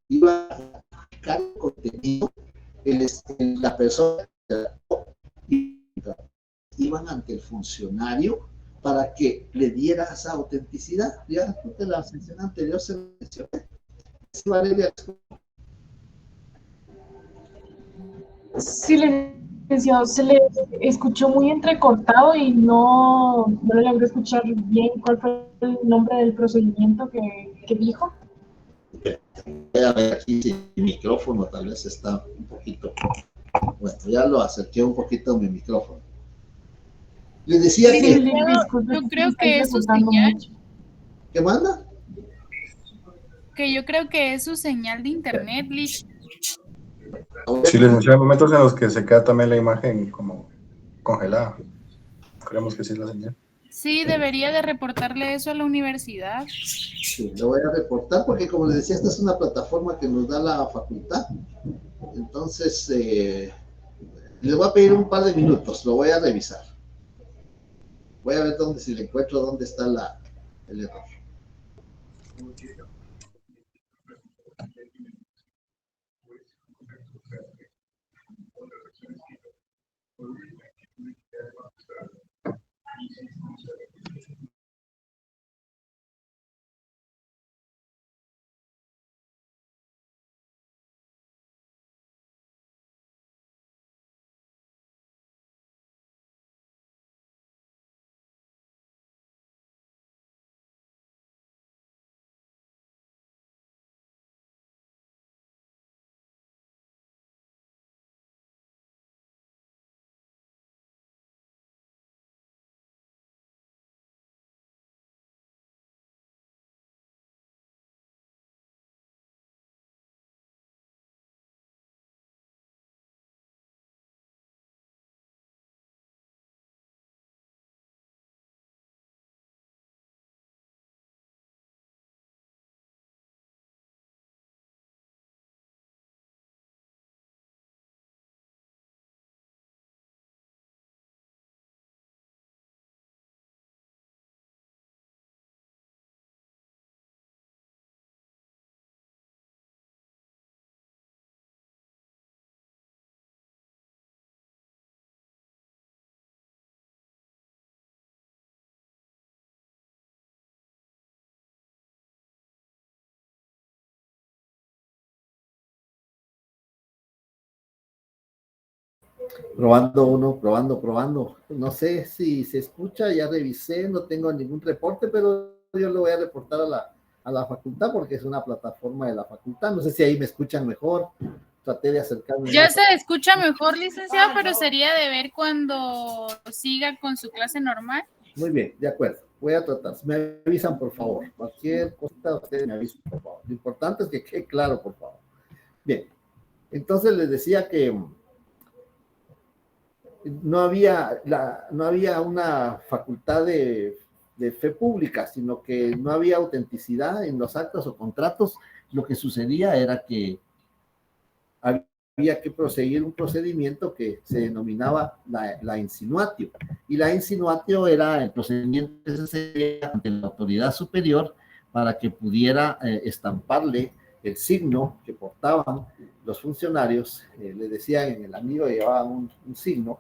iban a ratificar el contenido, la persona, iban ante el funcionario para que le diera esa autenticidad. Ya de la sesión anterior se mencionó. Sí, Valeria. Sí, licenciado, se le escuchó muy entrecortado y no le logré escuchar bien cuál fue el nombre del procedimiento que dijo. Voy a ver aquí si mi micrófono tal vez está un poquito. Bueno, ya lo acerqué un poquito mi micrófono. Les decía Sí, que. yo creo que es su señal. ¿Qué manda? Que yo creo que es su señal de internet, Lish. Sí, licenciado, hay momentos en los que se queda también la imagen como congelada. Creemos que sí es la señal. Sí, debería de reportarle eso a la universidad. Sí, lo voy a reportar porque, como les decía, esta es una plataforma que nos da la facultad. Entonces, les voy a pedir un par de minutos, lo voy a revisar. Voy a ver si le encuentro dónde está el error. Probando uno, probando. No sé si se escucha, ya revisé, no tengo ningún reporte, pero yo lo voy a reportar a la facultad porque es una plataforma de la facultad. No sé si ahí me escuchan mejor. Traté de acercarme. Ya se escucha mejor, licenciado, pero sería de ver cuando siga con su clase normal. Muy bien, de acuerdo. Voy a tratar. Me avisan, por favor. Cualquier cosa, ustedes me avisan, por favor. Lo importante es que quede claro, por favor. Bien. Entonces les decía que no había una facultad de fe pública, sino que no había autenticidad en los actos o contratos. Lo que sucedía era que había que proseguir un procedimiento que se denominaba la insinuatio. Y la insinuatio era el procedimiento que se hacía ante la autoridad superior para que pudiera estamparle el signo que portaban los funcionarios. Le decían en el anillo, llevaban un signo,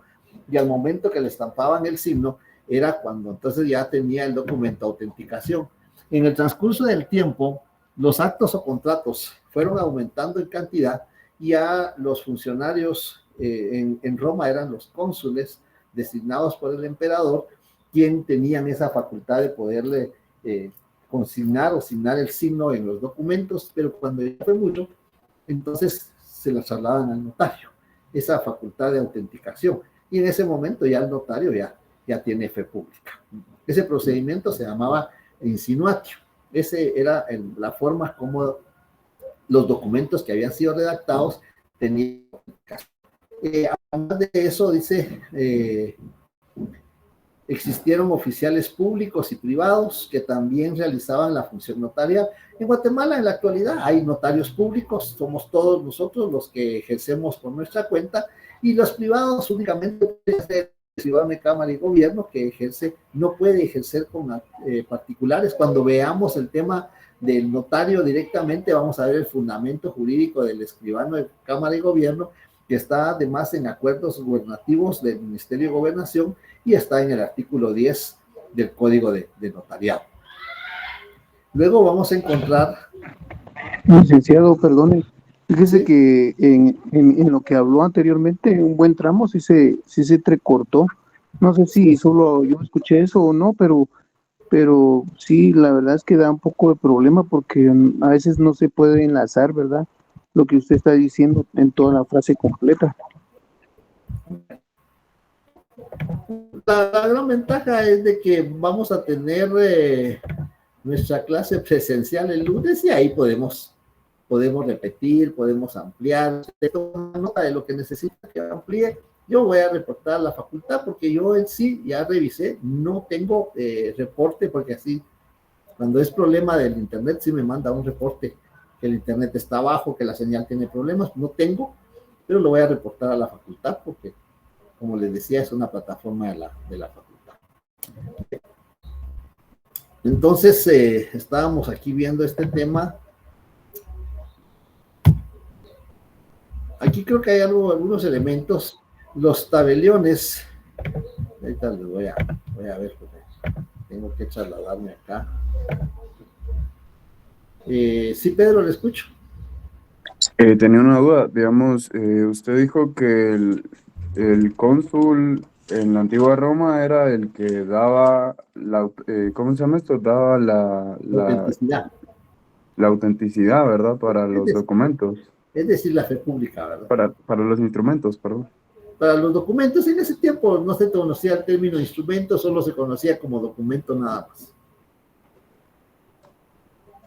y al momento que le estampaban el signo era cuando entonces ya tenía el documento de autenticación. En el transcurso del tiempo, los actos o contratos fueron aumentando en cantidad y ya los funcionarios en Roma eran los cónsules designados por el emperador, quien tenían esa facultad de poderle consignar o asignar el signo en los documentos, pero cuando ya fue mucho, entonces se la trasladan al notario, esa facultad de autenticación. Y en ese momento ya el notario ya tiene fe pública. Ese procedimiento se llamaba insinuatio. Ese era la forma como los documentos que habían sido redactados tenían. Además de eso, dice, Existieron oficiales públicos y privados que también realizaban la función notarial. En Guatemala, en la actualidad, hay notarios públicos, somos todos nosotros los que ejercemos por nuestra cuenta, y los privados únicamente pueden ser el ciudadano de Cámara y Gobierno que ejerce, no puede ejercer con particulares. Cuando veamos el tema del notario directamente, vamos a ver el fundamento jurídico del escribano de Cámara y Gobierno, que está además en acuerdos gubernativos del Ministerio de Gobernación y está en el artículo 10 del Código de Notariado. Luego vamos a encontrar... Licenciado, perdone, fíjese ¿Sí? que en lo que habló anteriormente, un buen tramo sí se entrecortó. No sé si solo yo escuché eso o no, pero sí, la verdad es que da un poco de problema porque a veces no se puede enlazar, ¿verdad? Lo que usted está diciendo en toda la frase completa. La gran ventaja es de que vamos a tener nuestra clase presencial el lunes y ahí podemos repetir, podemos ampliar. Usted toma nota de lo que necesita que amplíe. Yo voy a reportar a la facultad porque yo en sí ya revisé, no tengo reporte porque así, cuando es problema del internet, sí me manda un reporte que el internet está bajo, que la señal tiene problemas. No tengo, pero lo voy a reportar a la facultad porque, como les decía, es una plataforma de la facultad. Entonces, estábamos aquí viendo este tema. Aquí creo que hay algunos elementos. Los tabeliones, ahorita les voy a ver porque tengo que trasladarme acá. Sí, Pedro, le escucho. Tenía una duda, digamos, usted dijo que el cónsul en la antigua Roma era el que daba ¿cómo se llama esto? Daba Autenticidad. la autenticidad, ¿verdad? Para Es los decir, documentos, la fe pública, ¿verdad? para los instrumentos, perdón. Para los documentos, en ese tiempo no se conocía el término instrumento, solo se conocía como documento nada más.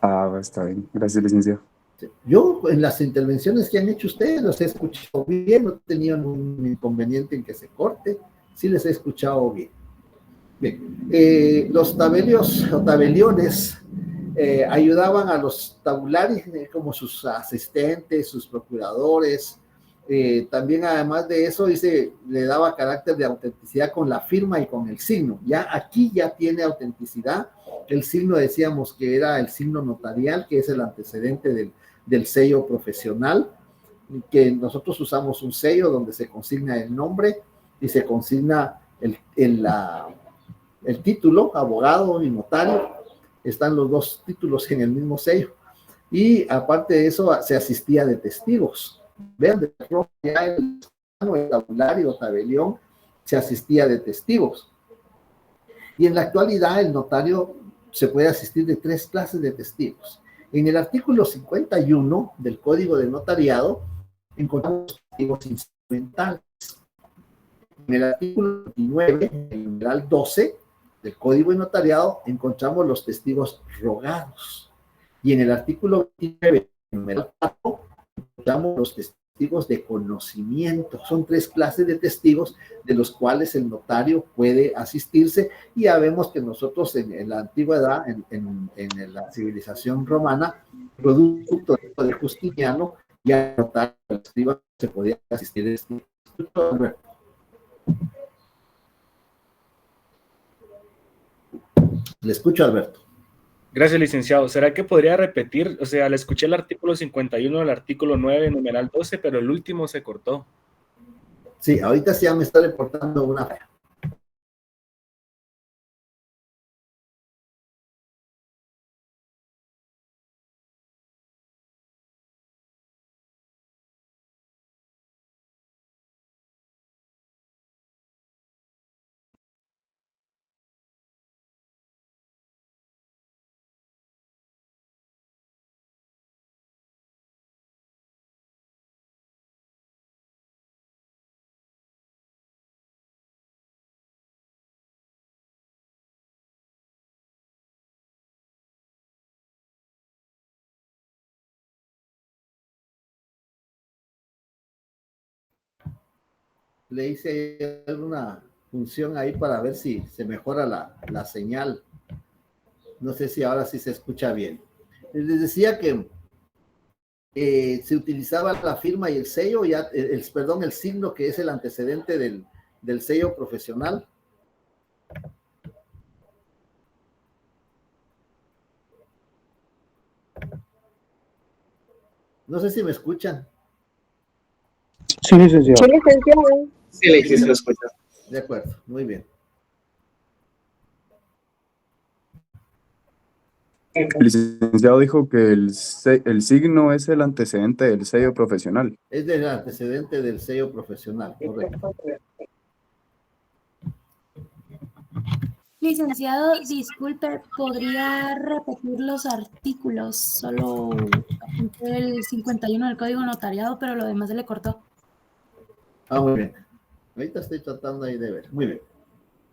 Ah, está bien. Gracias, licenciado. Yo, en las intervenciones que han hecho ustedes, los he escuchado bien, no he tenido ningún inconveniente en que se corte, sí les he escuchado bien. Bien, los tabelios o tabeliones ayudaban a los tabulares como sus asistentes, sus procuradores. También, además de eso, le daba carácter de autenticidad con la firma y con el signo. Ya aquí ya tiene autenticidad. El signo decíamos que era el signo notarial, que es el antecedente del sello profesional, que nosotros usamos un sello donde se consigna el nombre y se consigna el título, abogado y notario. Están los dos títulos en el mismo sello. Y aparte de eso, se asistía de testigos. Vean, de ya el tabulario, tabelión, se asistía de testigos. Y en la actualidad, el notario se puede asistir de 3 clases de testigos. En el artículo 51 del Código de Notariado, encontramos testigos instrumentales. En el artículo 29, en el numeral 12 del Código de Notariado, encontramos los testigos rogados. Y en el artículo 29, numeral 4, encontramos los testigos de conocimiento. Son 3 clases de testigos de los cuales el notario puede asistirse. Y ya vemos que nosotros en la antigüedad, en la civilización romana, producto de Justiniano, ya el notario se podía asistir de este. Le escucho, Alberto. Gracias, licenciado. ¿Será que podría repetir? O sea, le escuché el artículo 51, el artículo 9, numeral 12, pero el último se cortó. Sí, ahorita sí ya me está reportando una falla. Le hice alguna función ahí para ver si se mejora la señal. No sé si ahora sí se escucha bien. Les decía que se utilizaba la firma y el sello, perdón, el signo que es el antecedente del sello profesional. No sé si me escuchan. Sí, licenciado. Sí, licenciado. Sí, licenciado, escucha. De acuerdo, muy bien. El licenciado dijo que el signo es el antecedente del sello profesional. Es del antecedente del sello profesional, correcto. Licenciado, disculpe, ¿podría repetir los artículos? Solo apunté el 51 del Código Notariado, pero lo demás se le cortó. Ah, muy bien. Ahorita estoy tratando ahí de ver. Muy bien.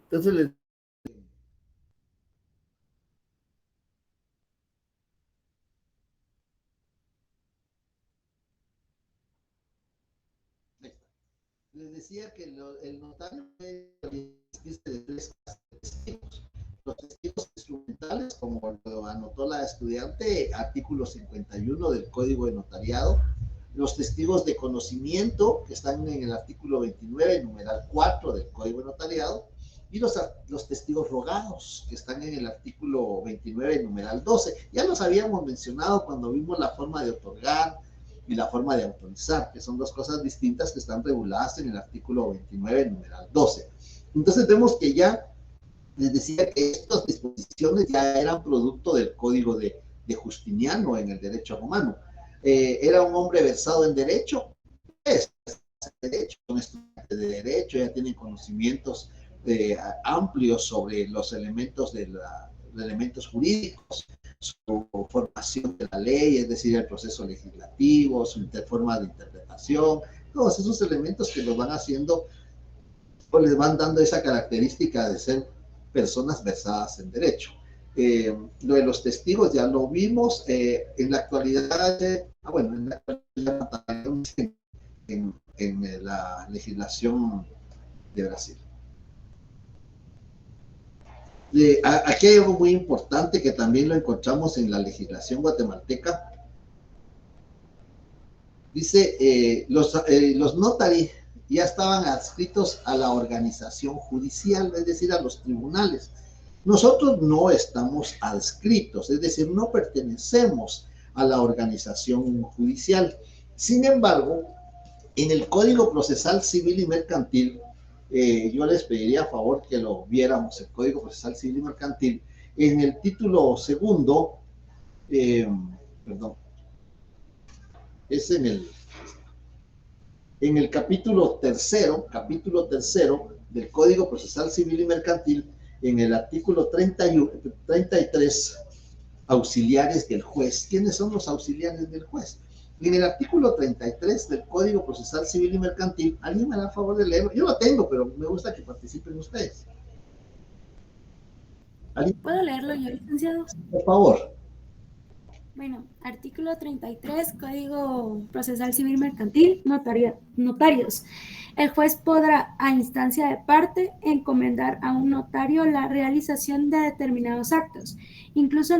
Entonces les decía que el notario existe de tres clases de testigos. Los testigos instrumentales, como lo anotó la estudiante, artículo 51 del Código de Notariado. Los testigos de conocimiento, que están en el artículo 29, numeral 4 del Código de Notariado. Y los testigos rogados, que están en el artículo 29, numeral 12. Ya los habíamos mencionado cuando vimos la forma de otorgar y la forma de autorizar, que son dos cosas distintas que están reguladas en el artículo 29, numeral 12. Entonces vemos que ya les decía que estas disposiciones ya eran producto del código de Justiniano en el derecho romano. Era un hombre versado en derecho, un estudiante de derecho, ya tiene conocimientos amplios sobre los elementos elementos jurídicos, su formación de la ley, es decir, el proceso legislativo, su forma de interpretación, todos esos elementos que los van haciendo o les van dando esa característica de ser personas versadas en derecho. Lo de los testigos ya lo vimos. En la actualidad, en la legislación de Brasil. Aquí hay algo muy importante que también lo encontramos en la legislación guatemalteca. Dice, los notari ya estaban adscritos a la organización judicial, es decir, a los tribunales. Nosotros no estamos adscritos, es decir, no pertenecemos a la organización judicial. Sin embargo, en el Código Procesal Civil y Mercantil, yo les pediría a favor que lo viéramos, el Código Procesal Civil y Mercantil, en el título segundo, es en el capítulo tercero del Código Procesal Civil y Mercantil, en el artículo 33, auxiliares del juez. ¿Quiénes son los auxiliares del juez? En el artículo 33 del Código Procesal Civil y Mercantil, ¿alguien me da a favor de leerlo? Yo lo tengo, pero me gusta que participen ustedes. ¿Puedo leerlo yo, licenciado? Por favor. Bueno, artículo 33, Código Procesal Civil Mercantil, notarios. El juez podrá, a instancia de parte, encomendar a un notario la realización de determinados actos, incluso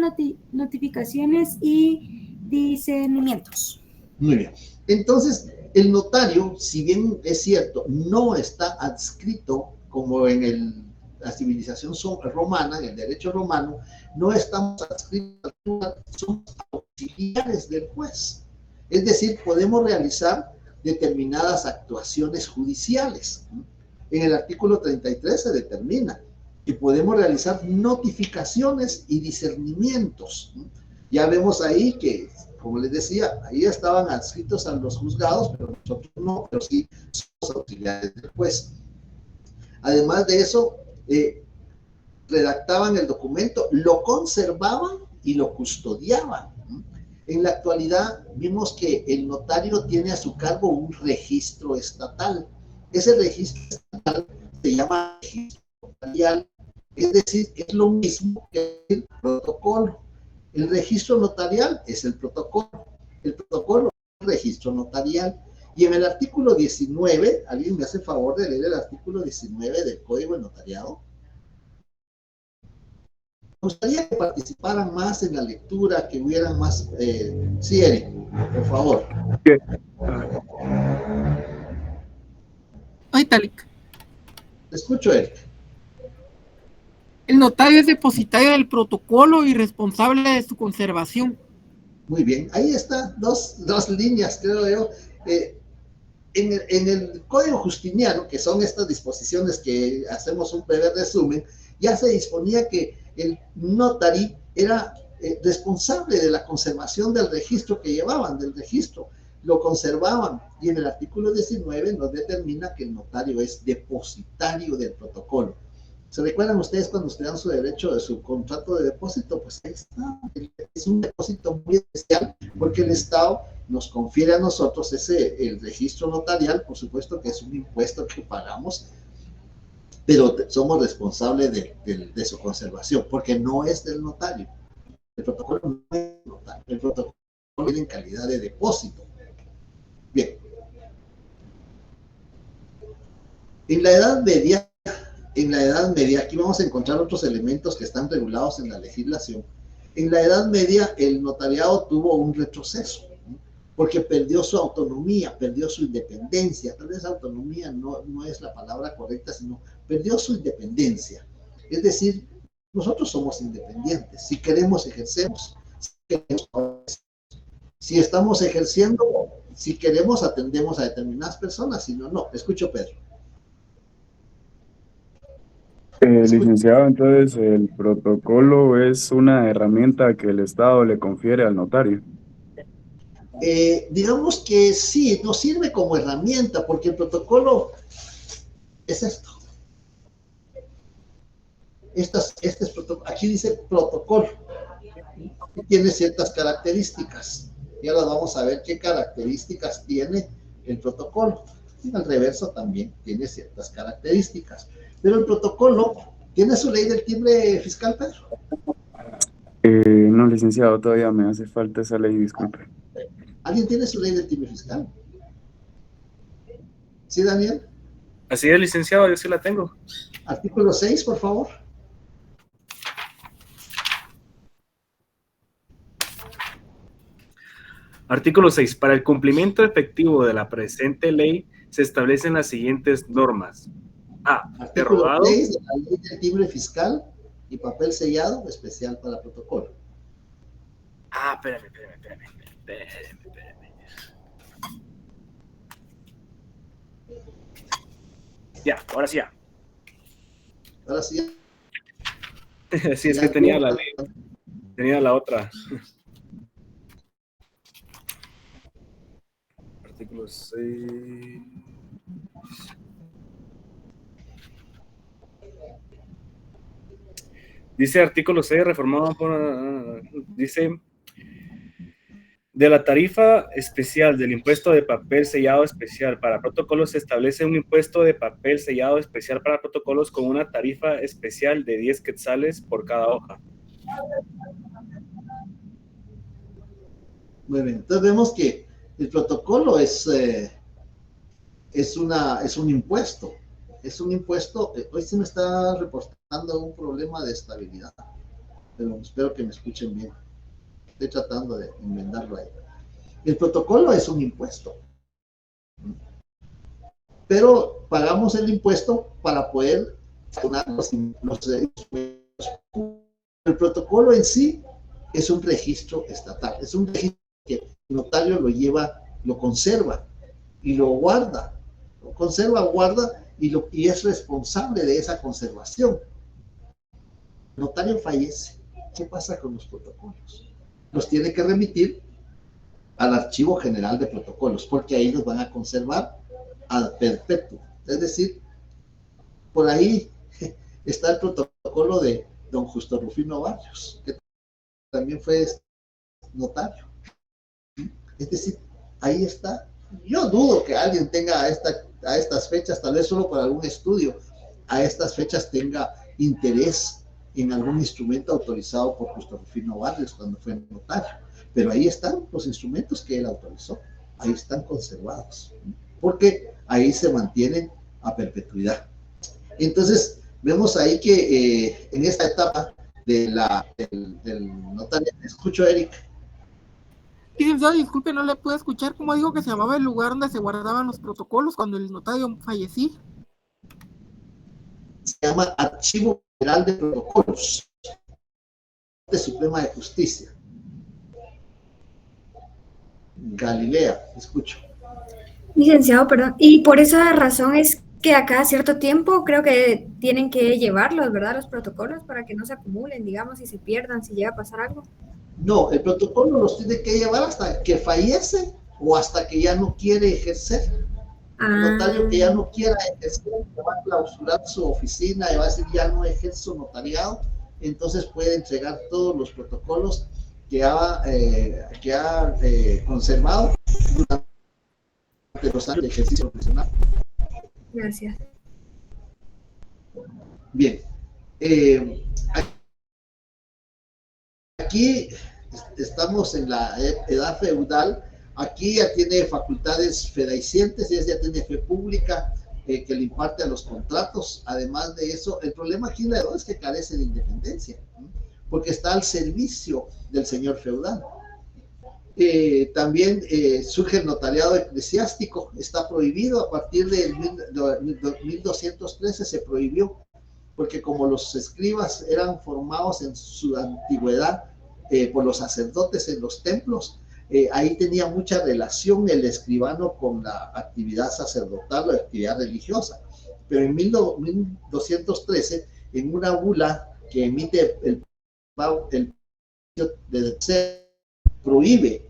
notificaciones y discernimientos. Muy bien. Entonces, el notario, si bien es cierto, no está adscrito como en la civilización romana, en el derecho romano, no estamos adscritos, somos auxiliares del juez. Es decir, podemos realizar determinadas actuaciones judiciales. En el artículo 33 se determina que podemos realizar notificaciones y discernimientos. Ya vemos ahí que, como les decía, ahí estaban adscritos a los juzgados, pero nosotros no, pero sí somos auxiliares del juez. Además de eso, redactaban el documento, lo conservaban y lo custodiaban. En la actualidad vimos que el notario tiene a su cargo un registro estatal. Ese registro estatal se llama registro notarial, es decir, es lo mismo que el protocolo. El registro notarial es el protocolo es el registro notarial, Y en el artículo 19, ¿alguien me hace favor de leer el artículo 19 del Código de Notariado? Me gustaría que participaran más en la lectura, que hubieran más... sí, Eric, por favor. Italic. Te escucho, Eric. El notario es depositario del protocolo y responsable de su conservación. Muy bien, ahí está, dos líneas, creo yo. En el Código Justiniano, que son estas disposiciones que hacemos un breve resumen, ya se disponía que el notari era responsable de la conservación del registro que llevaban, del registro, lo conservaban, y en el artículo 19 nos determina que el notario es depositario del protocolo. ¿Se recuerdan ustedes cuando estudiaron su derecho de su contrato de depósito? Pues ahí está, es un depósito muy especial porque el Estado nos confiere a nosotros el registro notarial, por supuesto que es un impuesto que pagamos, pero somos responsables de su conservación, porque no es del notario. El protocolo no es del notario, el protocolo viene en calidad de depósito. Bien. En la Edad Media, aquí vamos a encontrar otros elementos que están regulados en la legislación. En la Edad Media, el notariado tuvo un retroceso, ¿no? Porque perdió su autonomía, perdió su independencia. Tal vez autonomía no es la palabra correcta, sino perdió su independencia. Es decir, nosotros somos independientes. Si queremos, ejercemos. Si estamos ejerciendo, si queremos, atendemos a determinadas personas. Si no, no. Escucho, Pedro. Licenciado, entonces el protocolo es una herramienta que el Estado le confiere al notario. Digamos que sí, nos sirve como herramienta, porque el protocolo es esto. Aquí dice protocolo. Tiene ciertas características. Y ahora vamos a ver qué características tiene el protocolo. En el reverso también tiene ciertas características. Pero el protocolo, ¿tiene su ley del timbre fiscal, Pedro? No, licenciado, todavía me hace falta esa ley, disculpe. ¿Alguien tiene su ley del timbre fiscal? ¿Sí, Daniel? Así es, licenciado, yo sí la tengo. Artículo 6, por favor. Artículo 6. Para el cumplimiento efectivo de la presente ley se establecen las siguientes normas. A. Artículo Derogado. 6 de la ley del timbre fiscal y papel sellado especial para protocolo. Espérame. Ya, ahora sí ya. Ahora sí. Sí, es que tenía la ley. Tenía la otra. Artículo 6. Dice artículo 6, reformado por... dice... De la tarifa especial del impuesto de papel sellado especial para protocolos se establece un impuesto de papel sellado especial para protocolos con una tarifa especial de 10 quetzales por cada hoja. Muy bien, entonces vemos que el protocolo es un impuesto. Es un impuesto. Hoy se me está reportando un problema de estabilidad, pero espero que me escuchen bien. Estoy tratando de enmendarlo ahí. El protocolo es un impuesto, pero pagamos el impuesto para poder abonar los impuestos. El protocolo en sí es un registro estatal, es un registro que el notario lo lleva, lo conserva y lo guarda, lo conserva, guarda y es responsable de esa conservación. El notario fallece. ¿Qué pasa con los protocolos? Los tiene que remitir al Archivo General de Protocolos, porque ahí los van a conservar a perpetuo. Es decir, por ahí está el protocolo de don Justo Rufino Barrios, que también fue notario. Es decir, ahí está. Yo dudo que alguien tenga a estas fechas, tal vez solo para algún estudio, a estas fechas tenga interés en algún instrumento autorizado por Justo Rufino Barrios cuando fue notario. Pero ahí están los instrumentos que él autorizó. ahí están conservados, porque ahí se mantienen a perpetuidad. Entonces, vemos ahí que en esta etapa del notario, escucho, Eric. Licenciado, disculpe, no le pude escuchar cómo dijo que se llamaba el lugar donde se guardaban los protocolos cuando el notario fallecía. Se llama Archivo General de Protocolos de Suprema de Justicia. Galilea, escucho. Licenciado, perdón. Y por esa razón es que a cada cierto tiempo creo que tienen que llevarlos, ¿verdad? Los protocolos para que no se acumulen, digamos, y se pierdan si llega a pasar algo. No, el protocolo los tiene que llevar hasta que fallece o hasta que ya no quiere ejercer. El notario que ya no quiera ejercer, que va a clausurar su oficina y va a decir ya no ejerzo notariado, entonces puede entregar todos los protocolos que ha conservado durante los años de ejercicio profesional. Gracias. Bien. Aquí estamos en la edad feudal. Aquí ya tiene facultades fedicientes, ya tiene fe pública que le imparte a los contratos. Además de eso, el problema aquí es que carece de independencia, ¿no? Porque está al servicio del señor feudal. También surge el notariado eclesiástico, está prohibido a partir del 1213, se prohibió, porque como los escribas eran formados en su antigüedad por los sacerdotes en los templos, ahí tenía mucha relación el escribano con la actividad sacerdotal o actividad religiosa. Pero en 1213, en una bula que emite el de prohíbe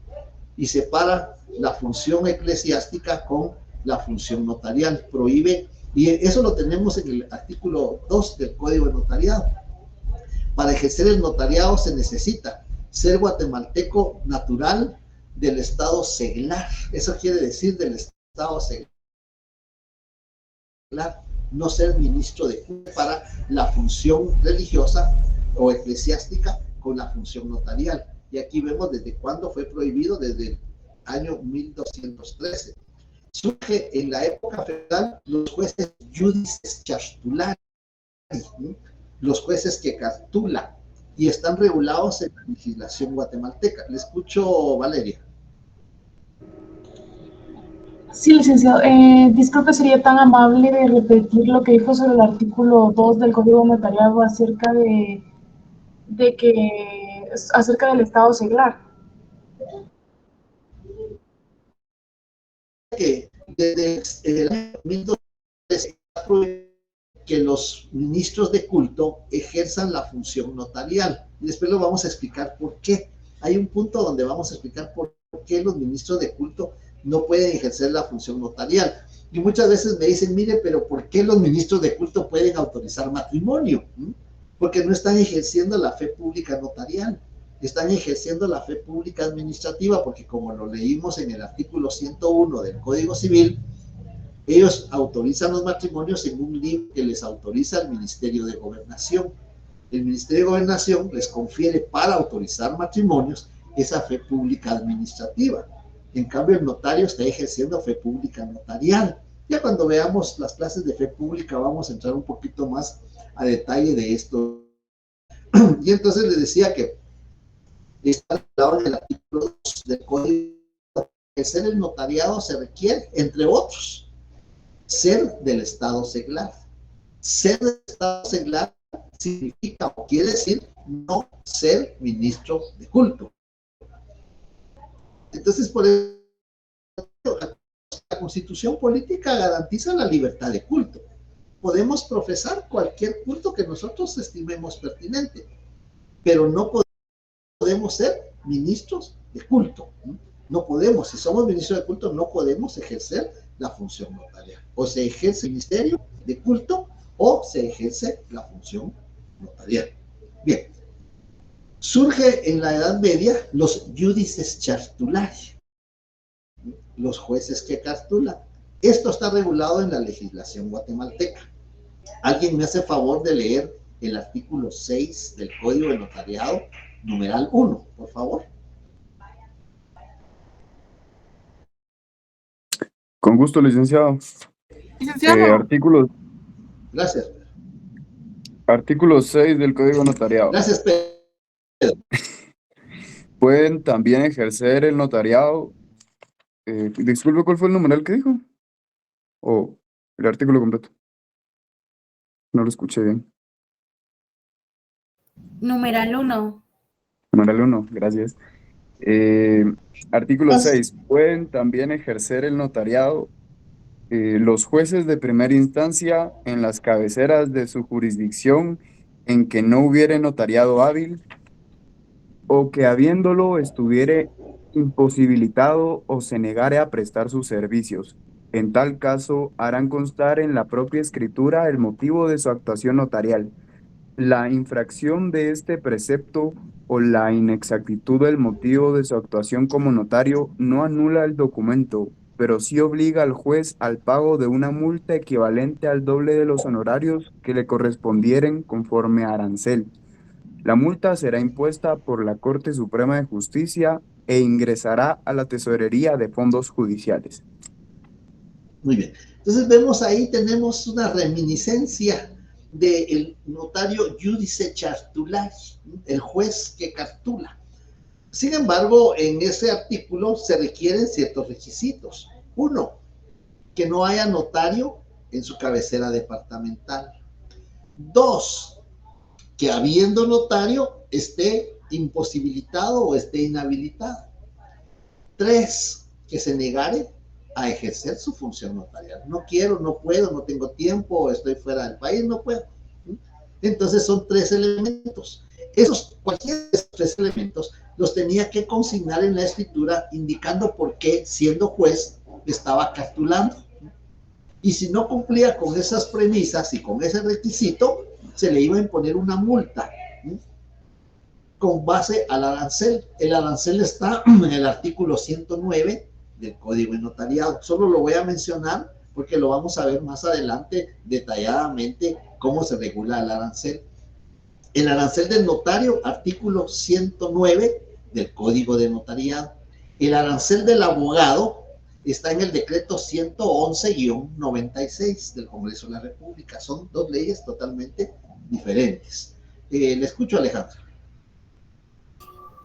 y separa la función eclesiástica con la función notarial, prohíbe, y eso lo tenemos en el artículo 2 del Código de Notariado. Para ejercer el notariado se necesita ser guatemalteco natural del estado seglar, eso quiere decir del estado seglar, no ser ministro de culto para la función religiosa o eclesiástica con la función notarial. Y aquí vemos desde cuándo fue prohibido, desde el año 1213. Surge en la época feudal los jueces judices cartulari, ¿sí? Los jueces que cartulan, y están regulados en la legislación guatemalteca. Le escucho, Valeria. Sí, licenciado. Disculpe, ¿sería tan amable de repetir lo que dijo sobre el artículo 2 del Código Notariado acerca acerca del estado seglar? Que desde el año 1213 que los ministros de culto ejerzan la función notarial. Y después lo vamos a explicar por qué. Hay un punto donde vamos a explicar por qué los ministros de culto no pueden ejercer la función notarial. Y muchas veces me dicen, mire, pero ¿por qué los ministros de culto pueden autorizar matrimonio? Porque no están ejerciendo la fe pública notarial, están ejerciendo la fe pública administrativa, porque como lo leímos en el artículo 101 del Código Civil, ellos autorizan los matrimonios en un libro que les autoriza el Ministerio de Gobernación. El Ministerio de Gobernación les confiere para autorizar matrimonios esa fe pública administrativa. En cambio, el notario está ejerciendo fe pública notarial. Ya cuando veamos las clases de fe pública vamos a entrar un poquito más a detalle de esto. Y entonces les decía que está hablado en el artículo 2 del Código. Ejercer el notariado se requiere, entre otros, ser del estado seglar. Ser del estado seglar significa o quiere decir no ser ministro de culto. Entonces, por eso, la Constitución política garantiza la libertad de culto. Podemos profesar cualquier culto que nosotros estimemos pertinente, pero no podemos ser ministros de culto. No podemos, si somos ministros de culto, no podemos ejercer la función notarial. O se ejerce el ministerio de culto o se ejerce la función notarial. Bien. Surge en la Edad Media los judices cartulari, los jueces que cartulan. Esto está regulado en la legislación guatemalteca. ¿Alguien me hace favor de leer el artículo 6 del Código de Notariado, numeral 1, por favor? Con gusto, licenciado. Licenciado, Artículo Gracias. Artículo 6 del Código Notariado. Gracias, Pedro. Pueden también ejercer el notariado. Disculpe, ¿cuál fue el numeral que dijo? O el artículo completo. No lo escuché bien. Numeral 1. Numeral 1, gracias. Artículo Gracias. 6. Pueden también ejercer el notariado los jueces de primera instancia en las cabeceras de su jurisdicción en que no hubiere notariado hábil o que habiéndolo estuviere imposibilitado o se negare a prestar sus servicios. En tal caso, harán constar en la propia escritura el motivo de su actuación notarial. La infracción de este precepto o la inexactitud del motivo de su actuación como notario no anula el documento, pero sí obliga al juez al pago de una multa equivalente al doble de los honorarios que le correspondieren conforme a arancel. La multa será impuesta por la Corte Suprema de Justicia e ingresará a la Tesorería de Fondos Judiciales. Muy bien. Entonces vemos ahí, tenemos una reminiscencia del notario judice cartulari, el juez que cartula. Sin embargo, en ese artículo se requieren ciertos requisitos. Uno, que no haya notario en su cabecera departamental. Dos, que habiendo notario esté imposibilitado o esté inhabilitado. Tres, que se negare a ejercer su función notarial. No quiero, no puedo, no tengo tiempo, estoy fuera del país, no puedo. Entonces son tres elementos. Cualquiera de esos tres elementos los tenía que consignar en la escritura indicando por qué, siendo juez, estaba cartulando. Y si no cumplía con esas premisas y con ese requisito, se le iba a imponer una multa con base al arancel. El arancel está en el artículo 109 del Código de Notariado. Solo lo voy a mencionar porque lo vamos a ver más adelante detalladamente cómo se regula el arancel. El arancel del notario, artículo 109 del Código de Notariado. El arancel del abogado está en el decreto 111-96 del Congreso de la República. Son dos leyes totalmente diferentes. Le escucho, Alejandro.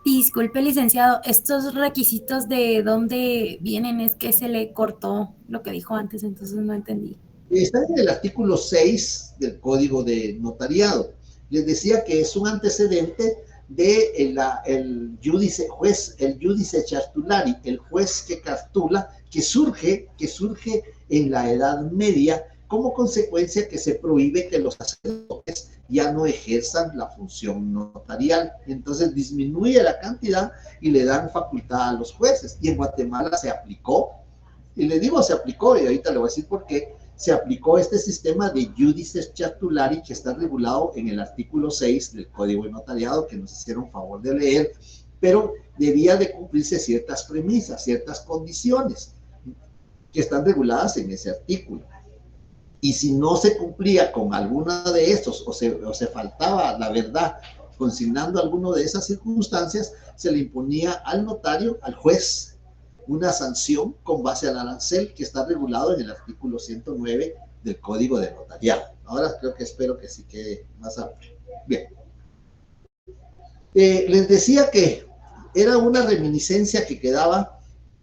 Disculpe, licenciado, estos requisitos de dónde vienen, es que se le cortó lo que dijo antes, entonces no entendí. Está en el artículo 6 del Código de Notariado. Les decía que es un antecedente de el judice cartulari, el juez que cartula, que surge en la Edad Media como consecuencia que se prohíbe que los sacerdotes ya no ejerzan la función notarial. Entonces disminuye la cantidad y le dan facultad a los jueces. Y en Guatemala se aplicó, y le digo se aplicó, y ahorita le voy a decir por qué, se aplicó este sistema de judice cartulari que está regulado en el artículo 6 del Código de Notariado, que nos hicieron favor de leer, pero debía de cumplirse ciertas premisas, ciertas condiciones que están reguladas en ese artículo. Y si no se cumplía con alguna de estos o se faltaba la verdad consignando alguna de esas circunstancias, se le imponía al notario, al juez, una sanción con base al arancel que está regulado en el artículo 109 del Código de Notariado. Ahora espero que sí quede más amplio. Bien. Les decía que era una reminiscencia que quedaba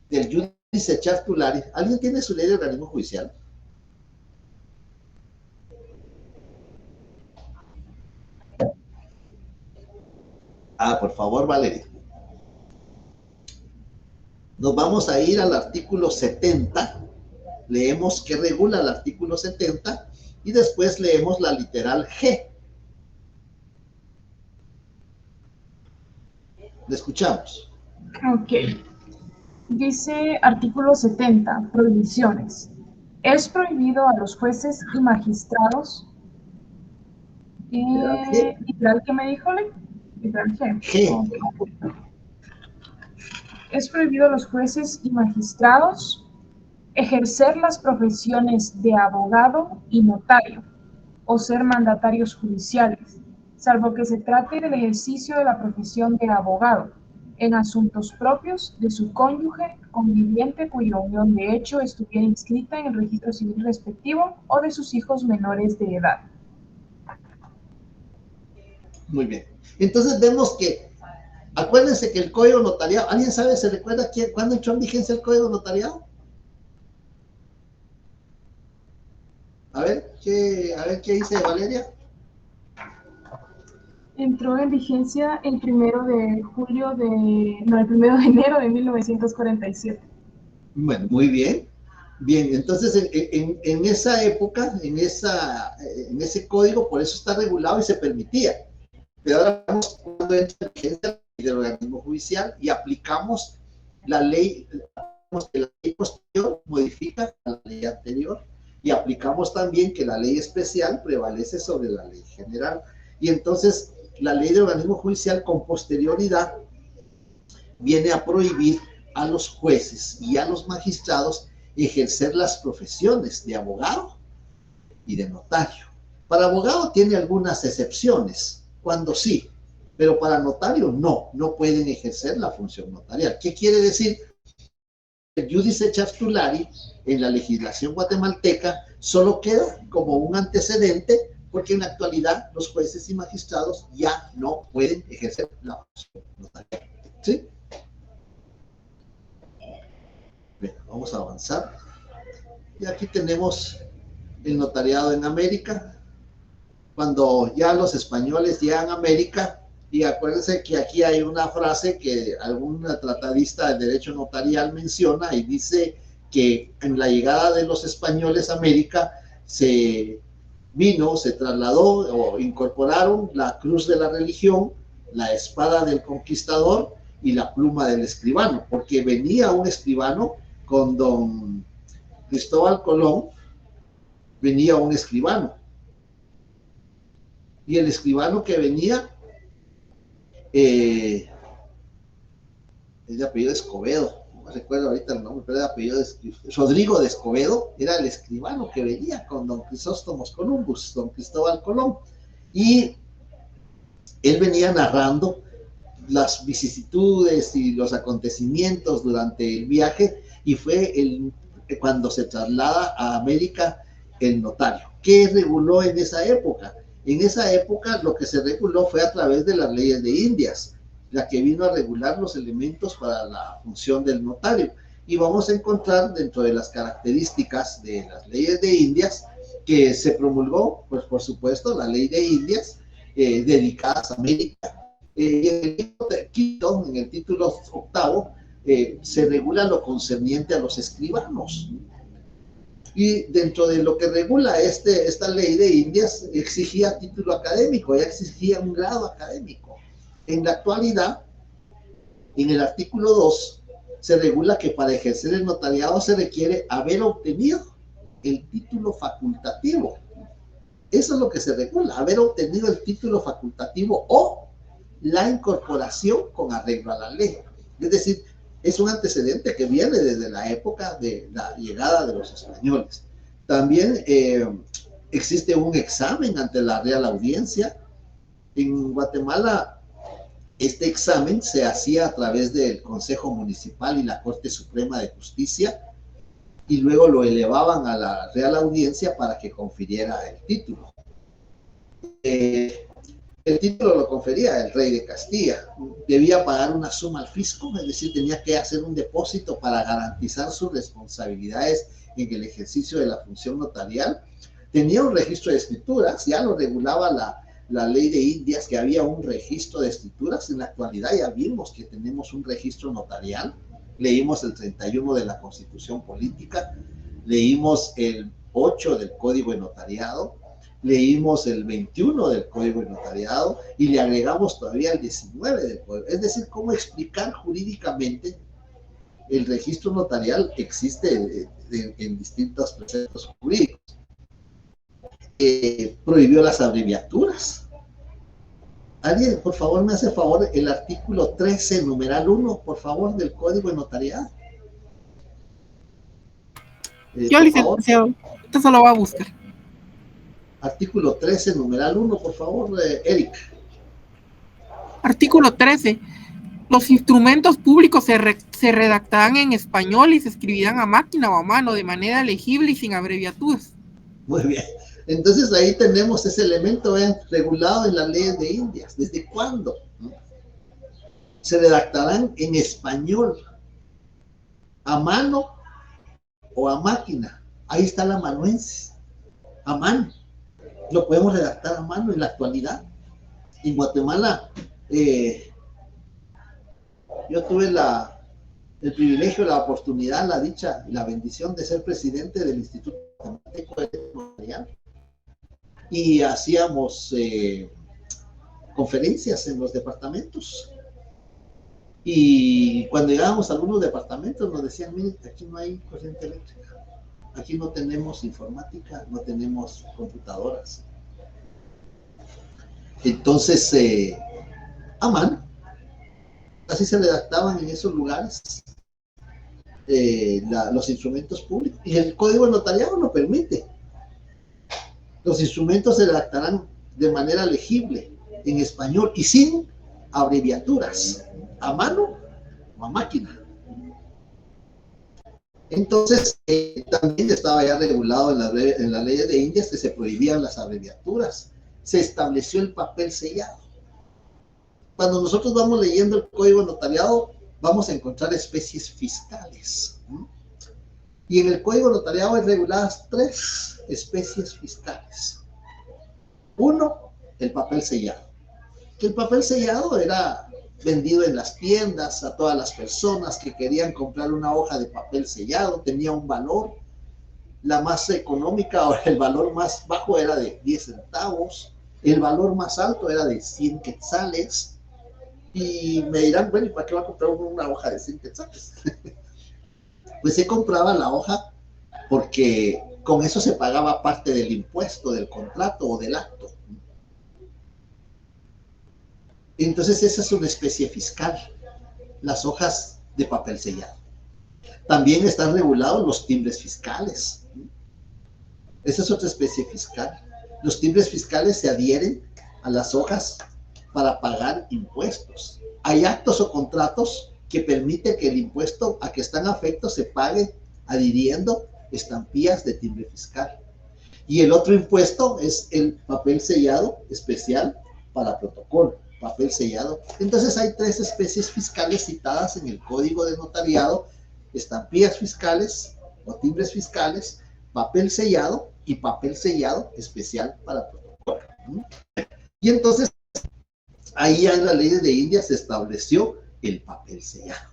del judice cartulari. ¿Alguien tiene su ley de organismo judicial? Por favor, Valeria. Nos vamos a ir al artículo 70. Leemos qué regula el artículo 70 y después leemos la literal G. Le escuchamos. Ok. Dice artículo 70, prohibiciones. Es prohibido a los jueces y magistrados. ¿Literal qué me dijo? Literal G. Okay. Es prohibido a los jueces y magistrados ejercer las profesiones de abogado y notario o ser mandatarios judiciales, salvo que se trate del ejercicio de la profesión de abogado, en asuntos propios de su cónyuge, conviviente cuya unión de hecho estuviera inscrita en el registro civil respectivo o de sus hijos menores de edad. Muy bien. Entonces vemos que, acuérdense que el código notariado, ¿alguien sabe, se recuerda cuándo entró en vigencia el código notariado? A ver qué dice Valeria. Entró en vigencia el 1 de enero de 1947. Bueno, muy bien. Bien, entonces en esa época, en ese código, por eso está regulado y se permitía. Pero ahora vamos cuando entra en vigencia del organismo judicial y aplicamos la ley, que la ley posterior modifica la ley anterior y aplicamos también que la ley especial prevalece sobre la ley general. Y entonces la ley del organismo judicial con posterioridad viene a prohibir a los jueces y a los magistrados ejercer las profesiones de abogado y de notario. Para abogado tiene algunas excepciones, cuando sí, pero para notario no pueden ejercer la función notarial. ¿Qué quiere decir? El Judice Chaptulari en la legislación guatemalteca solo queda como un antecedente porque en la actualidad los jueces y magistrados ya no pueden ejercer la función notarial. ¿Sí? Bien, vamos a avanzar. Y aquí tenemos el notariado en América. Cuando ya los españoles llegan a América, y acuérdense que aquí hay una frase que algún tratadista del derecho notarial menciona y dice que en la llegada de los españoles a América se trasladó o incorporaron la cruz de la religión, la espada del conquistador y la pluma del escribano, porque venía un escribano con don Cristóbal Colón, venía un escribano. Y el escribano que venía es de apellido Escobedo, no recuerdo ahorita el nombre, pero de apellido Rodrigo de Escobedo, era el escribano que venía con don Crisóstomos Columbus, don Cristóbal Colón, y él venía narrando las vicisitudes y los acontecimientos durante el viaje, y fue cuando se traslada a América el notario. ¿Qué reguló en esa época? En esa época lo que se reguló fue a través de las leyes de Indias, la que vino a regular los elementos para la función del notario. Y vamos a encontrar dentro de las características de las leyes de Indias que se promulgó, pues por supuesto, la ley de Indias dedicadas a América. En el título octavo, se regula lo concerniente a los escribanos. Y dentro de lo que regula esta ley de Indias, exigía título académico, ya exigía un grado académico. En la actualidad, en el artículo 2, se regula que para ejercer el notariado se requiere haber obtenido el título facultativo. Eso es lo que se regula, haber obtenido el título facultativo o la incorporación con arreglo a la ley. Es decir, es un antecedente que viene desde la época de la llegada de los españoles. También existe un examen ante la Real Audiencia. En Guatemala, este examen se hacía a través del Consejo Municipal y la Corte Suprema de Justicia, y luego lo elevaban a la Real Audiencia para que confiriera el título. El título lo confería el rey de Castilla. Debía pagar una suma al fisco, es decir, tenía que hacer un depósito para garantizar sus responsabilidades en el ejercicio de la función notarial. Tenía un registro de escrituras, ya lo regulaba la ley de Indias, que había un registro de escrituras. En la actualidad ya vimos que tenemos un registro notarial. Leímos el 31 de la Constitución Política, leímos el 8 del Código de Notariado, leímos el 21 del Código de Notariado y le agregamos todavía el 19 del Código. Es decir, cómo explicar jurídicamente el registro notarial existe en distintos preceptos jurídicos. Prohibió las abreviaturas. Alguien, por favor, me hace favor, el artículo 13, numeral 1, por favor, del Código de Notariado. Yo, licenciado, esto se lo voy a buscar. Artículo 13, numeral 1, por favor, Eric. Artículo 13. Los instrumentos públicos se redactarán en español y se escribirán a máquina o a mano de manera legible y sin abreviaturas. Muy bien. Entonces ahí tenemos ese elemento regulado en las leyes de Indias. ¿Desde cuándo? ¿No? Se redactarán en español, a mano o a máquina. Ahí está el amanuensis, a mano. Lo podemos redactar a mano en la actualidad. En Guatemala, yo tuve el privilegio, la oportunidad, la dicha y la bendición de ser presidente del Instituto Guatemalteco de Notariado. Y hacíamos conferencias en los departamentos. Y cuando llegábamos a algunos departamentos nos decían, miren, aquí no hay corriente eléctrica, aquí no tenemos informática, no tenemos computadoras. Entonces, a mano, así se redactaban en esos lugares los instrumentos públicos. Y el Código de Notariado lo permite. Los instrumentos se redactarán de manera legible, en español y sin abreviaturas, a mano o a máquina. Entonces, también estaba ya regulado en las leyes de Indias que se prohibían las abreviaturas. Se estableció el papel sellado. Cuando nosotros vamos leyendo el Código Notariado, vamos a encontrar especies fiscales. Y en el Código Notariado hay reguladas 3 especies fiscales. Uno, el papel sellado. El papel sellado era vendido en las tiendas a todas las personas que querían comprar una hoja de papel sellado, tenía un valor. La más económica o el valor más bajo era de 10 centavos, el valor más alto era de 100 quetzales. Y me dirán, bueno, ¿y para qué va a comprar una hoja de 100 quetzales? Pues se compraba la hoja porque con eso se pagaba parte del impuesto del contrato o del acto. Entonces esa es una especie fiscal, las hojas de papel sellado. También están regulados los timbres fiscales. Esa es otra especie fiscal. Los timbres fiscales se adhieren a las hojas para pagar impuestos. Hay actos o contratos que permiten que el impuesto a que están afectos se pague adhiriendo estampillas de timbre fiscal. Y el otro impuesto es el papel sellado especial para protocolo, papel sellado. Entonces hay 3 especies fiscales citadas en el Código de Notariado: estampillas fiscales o timbres fiscales, papel sellado y papel sellado especial para protocolo. Y entonces ahí en las leyes de India se estableció el papel sellado.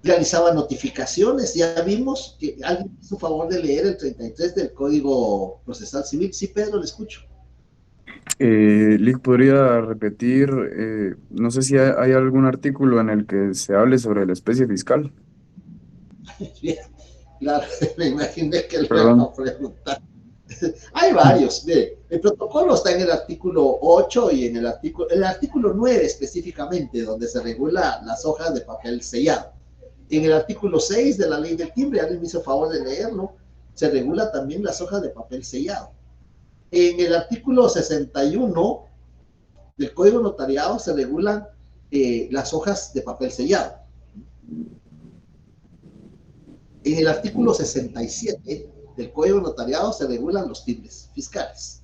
Realizaba notificaciones. Ya vimos que alguien hizo favor de leer el 33 del Código Procesal Civil. Sí, Pedro, le escucho. Lick, ¿podría repetir? No sé si hay algún artículo en el que se hable sobre la especie fiscal. Bien, claro, me imaginé que le iba a preguntar. Hay varios. Mire, el protocolo está en el artículo 8 y en el artículo 9 específicamente, donde se regula las hojas de papel sellado. En el artículo 6 de la ley del timbre, alguien me hizo favor de leerlo, se regula también las hojas de papel sellado. En el artículo 61 del Código Notariado se regulan las hojas de papel sellado. En el artículo 67 del Código Notariado se regulan los timbres fiscales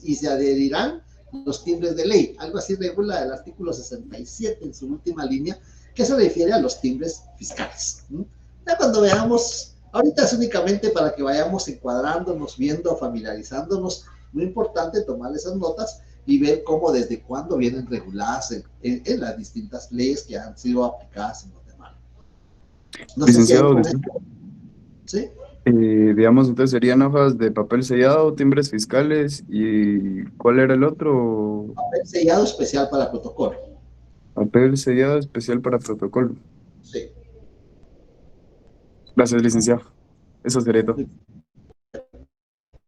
y se adherirán los timbres de ley. Algo así regula el artículo 67 en su última línea, que se refiere a los timbres fiscales. Ya cuando veamos, ahorita es únicamente para que vayamos encuadrándonos, viendo, familiarizándonos. Muy importante tomar esas notas y ver cómo, desde cuándo vienen reguladas en las distintas leyes que han sido aplicadas en Guatemala. No Licenciado, sé si ¿sí? Digamos, entonces serían hojas de papel sellado, timbres fiscales, ¿y cuál era el otro? Papel sellado especial para protocolo. Papel sellado especial para protocolo. Sí. Gracias, licenciado. Eso sería todo.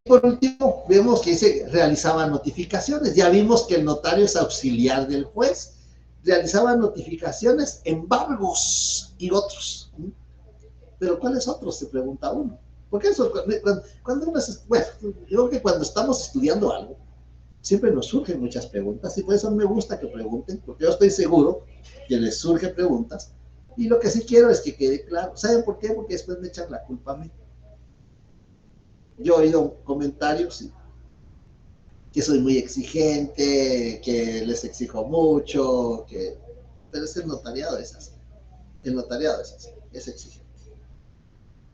Por último, vemos que se realizaban notificaciones. Ya vimos que el notario es auxiliar del juez. Realizaban notificaciones, embargos y otros. ¿Pero cuáles otros? Se pregunta uno. Porque eso, cuando uno es, bueno, yo creo que cuando estamos estudiando algo, siempre nos surgen muchas preguntas y por eso me gusta que pregunten, porque yo estoy seguro que les surgen preguntas y lo que sí quiero es que quede claro. ¿Saben por qué? Porque después me echan la culpa a mí. Yo he oído comentarios que soy muy exigente, que les exijo mucho, pero es el notariado es así. El notariado es así, es exigente.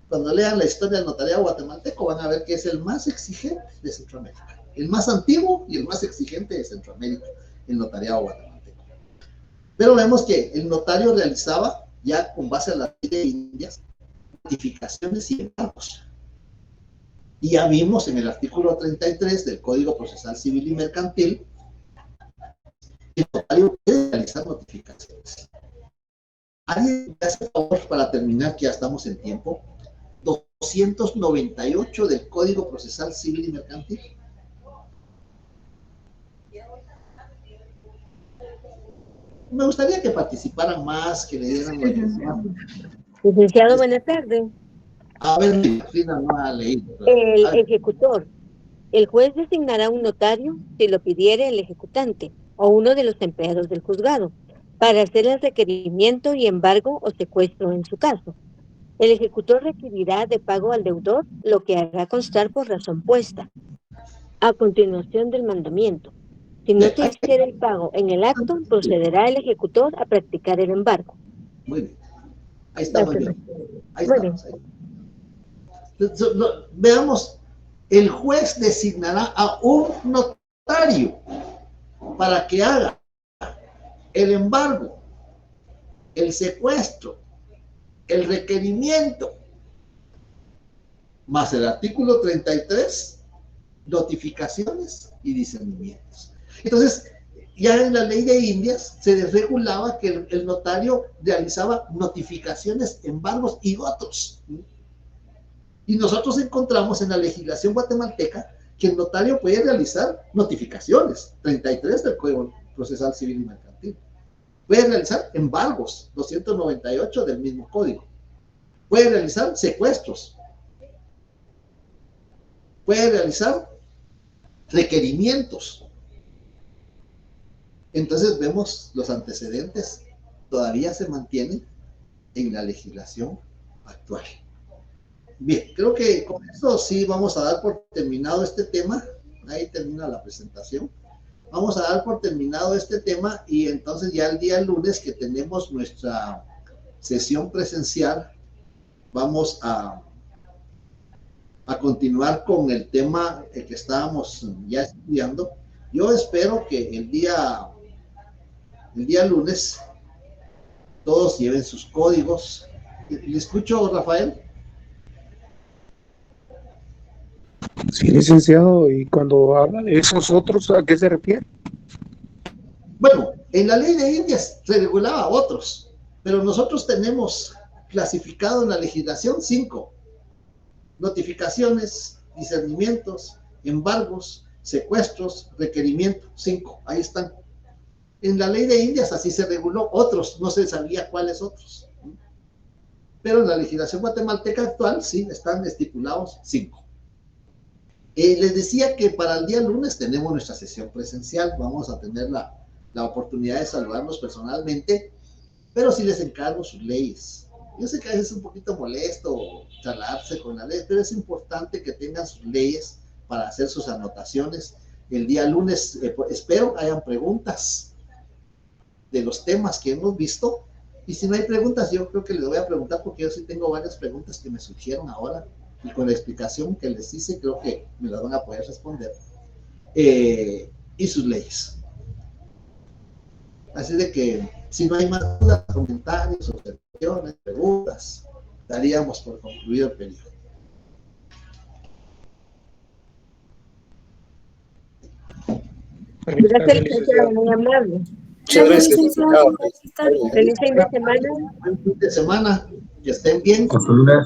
Cuando lean la historia del notariado guatemalteco van a ver que es el más exigente de Centroamérica. El más antiguo y el más exigente de Centroamérica, el notariado guatemalteco. Pero vemos que el notario realizaba, ya con base a la ley de Indias, notificaciones y encargos. Y ya vimos en el artículo 33 del Código Procesal Civil y Mercantil, que el notario puede realizar notificaciones. ¿Alguien me hace favor para terminar, que ya estamos en tiempo? 298 del Código Procesal Civil y Mercantil. Me gustaría que participaran más, que le dieran la atención. Licenciado, buenas tardes. A ver, Frida no ha leído. El ejecutor. El juez designará un notario si lo pidiere el ejecutante o uno de los empleados del juzgado para hacer el requerimiento y embargo o secuestro en su caso. El ejecutor requerirá de pago al deudor lo que hará constar por razón puesta. A continuación del mandamiento. Si no se hiciera el pago en el acto, procederá el ejecutor a practicar el embargo. Muy bien. Ahí estamos bien. Ahí estamos. Ahí. Veamos, el juez designará a un notario para que haga el embargo, el secuestro, el requerimiento, más el artículo 33, notificaciones y discernimientos. Entonces, ya en la ley de Indias se regulaba que el notario realizaba notificaciones, embargos y otros. Y nosotros encontramos en la legislación guatemalteca que el notario puede realizar notificaciones, 33 del Código Procesal Civil y Mercantil. Puede realizar embargos, 298 del mismo código. Puede realizar secuestros. Puede realizar requerimientos. Entonces vemos los antecedentes todavía se mantienen en la legislación actual. Bien, creo que con eso sí vamos a dar por terminado este tema. Ahí termina la presentación. Vamos a dar por terminado este tema y entonces ya el día lunes que tenemos nuestra sesión presencial, vamos a continuar con el tema que estábamos ya estudiando. Yo espero que el día lunes todos lleven sus códigos. ¿Le escucho, Rafael? Sí, licenciado, y cuando habla de esos otros, ¿a qué se refiere? Bueno, en la ley de Indias se regulaba otros, pero nosotros tenemos clasificado en la legislación 5: notificaciones, discernimientos, embargos, secuestros, requerimientos, 5, ahí están. En la ley de Indias así se reguló, otros, no se sabía cuáles otros. Pero en la legislación guatemalteca actual sí están estipulados 5. Les decía que para el día lunes tenemos nuestra sesión presencial, vamos a tener la oportunidad de saludarnos personalmente, pero sí les encargo sus leyes. Yo sé que a veces es un poquito molesto charlarse con la ley, pero es importante que tengan sus leyes para hacer sus anotaciones. El día lunes espero hayan preguntas de los temas que hemos visto, y si no hay preguntas yo creo que les voy a preguntar, porque yo sí tengo varias preguntas que me surgieron ahora, y con la explicación que les hice creo que me las van a poder responder, y sus leyes. Así de que si no hay más dudas, comentarios, observaciones, preguntas, daríamos por concluido el periodo. Gracias, licenciado, muy amable. Muchas gracias, licenciado. Feliz fin de semana. Buen fin de semana, que estén bien. Hasta lunes.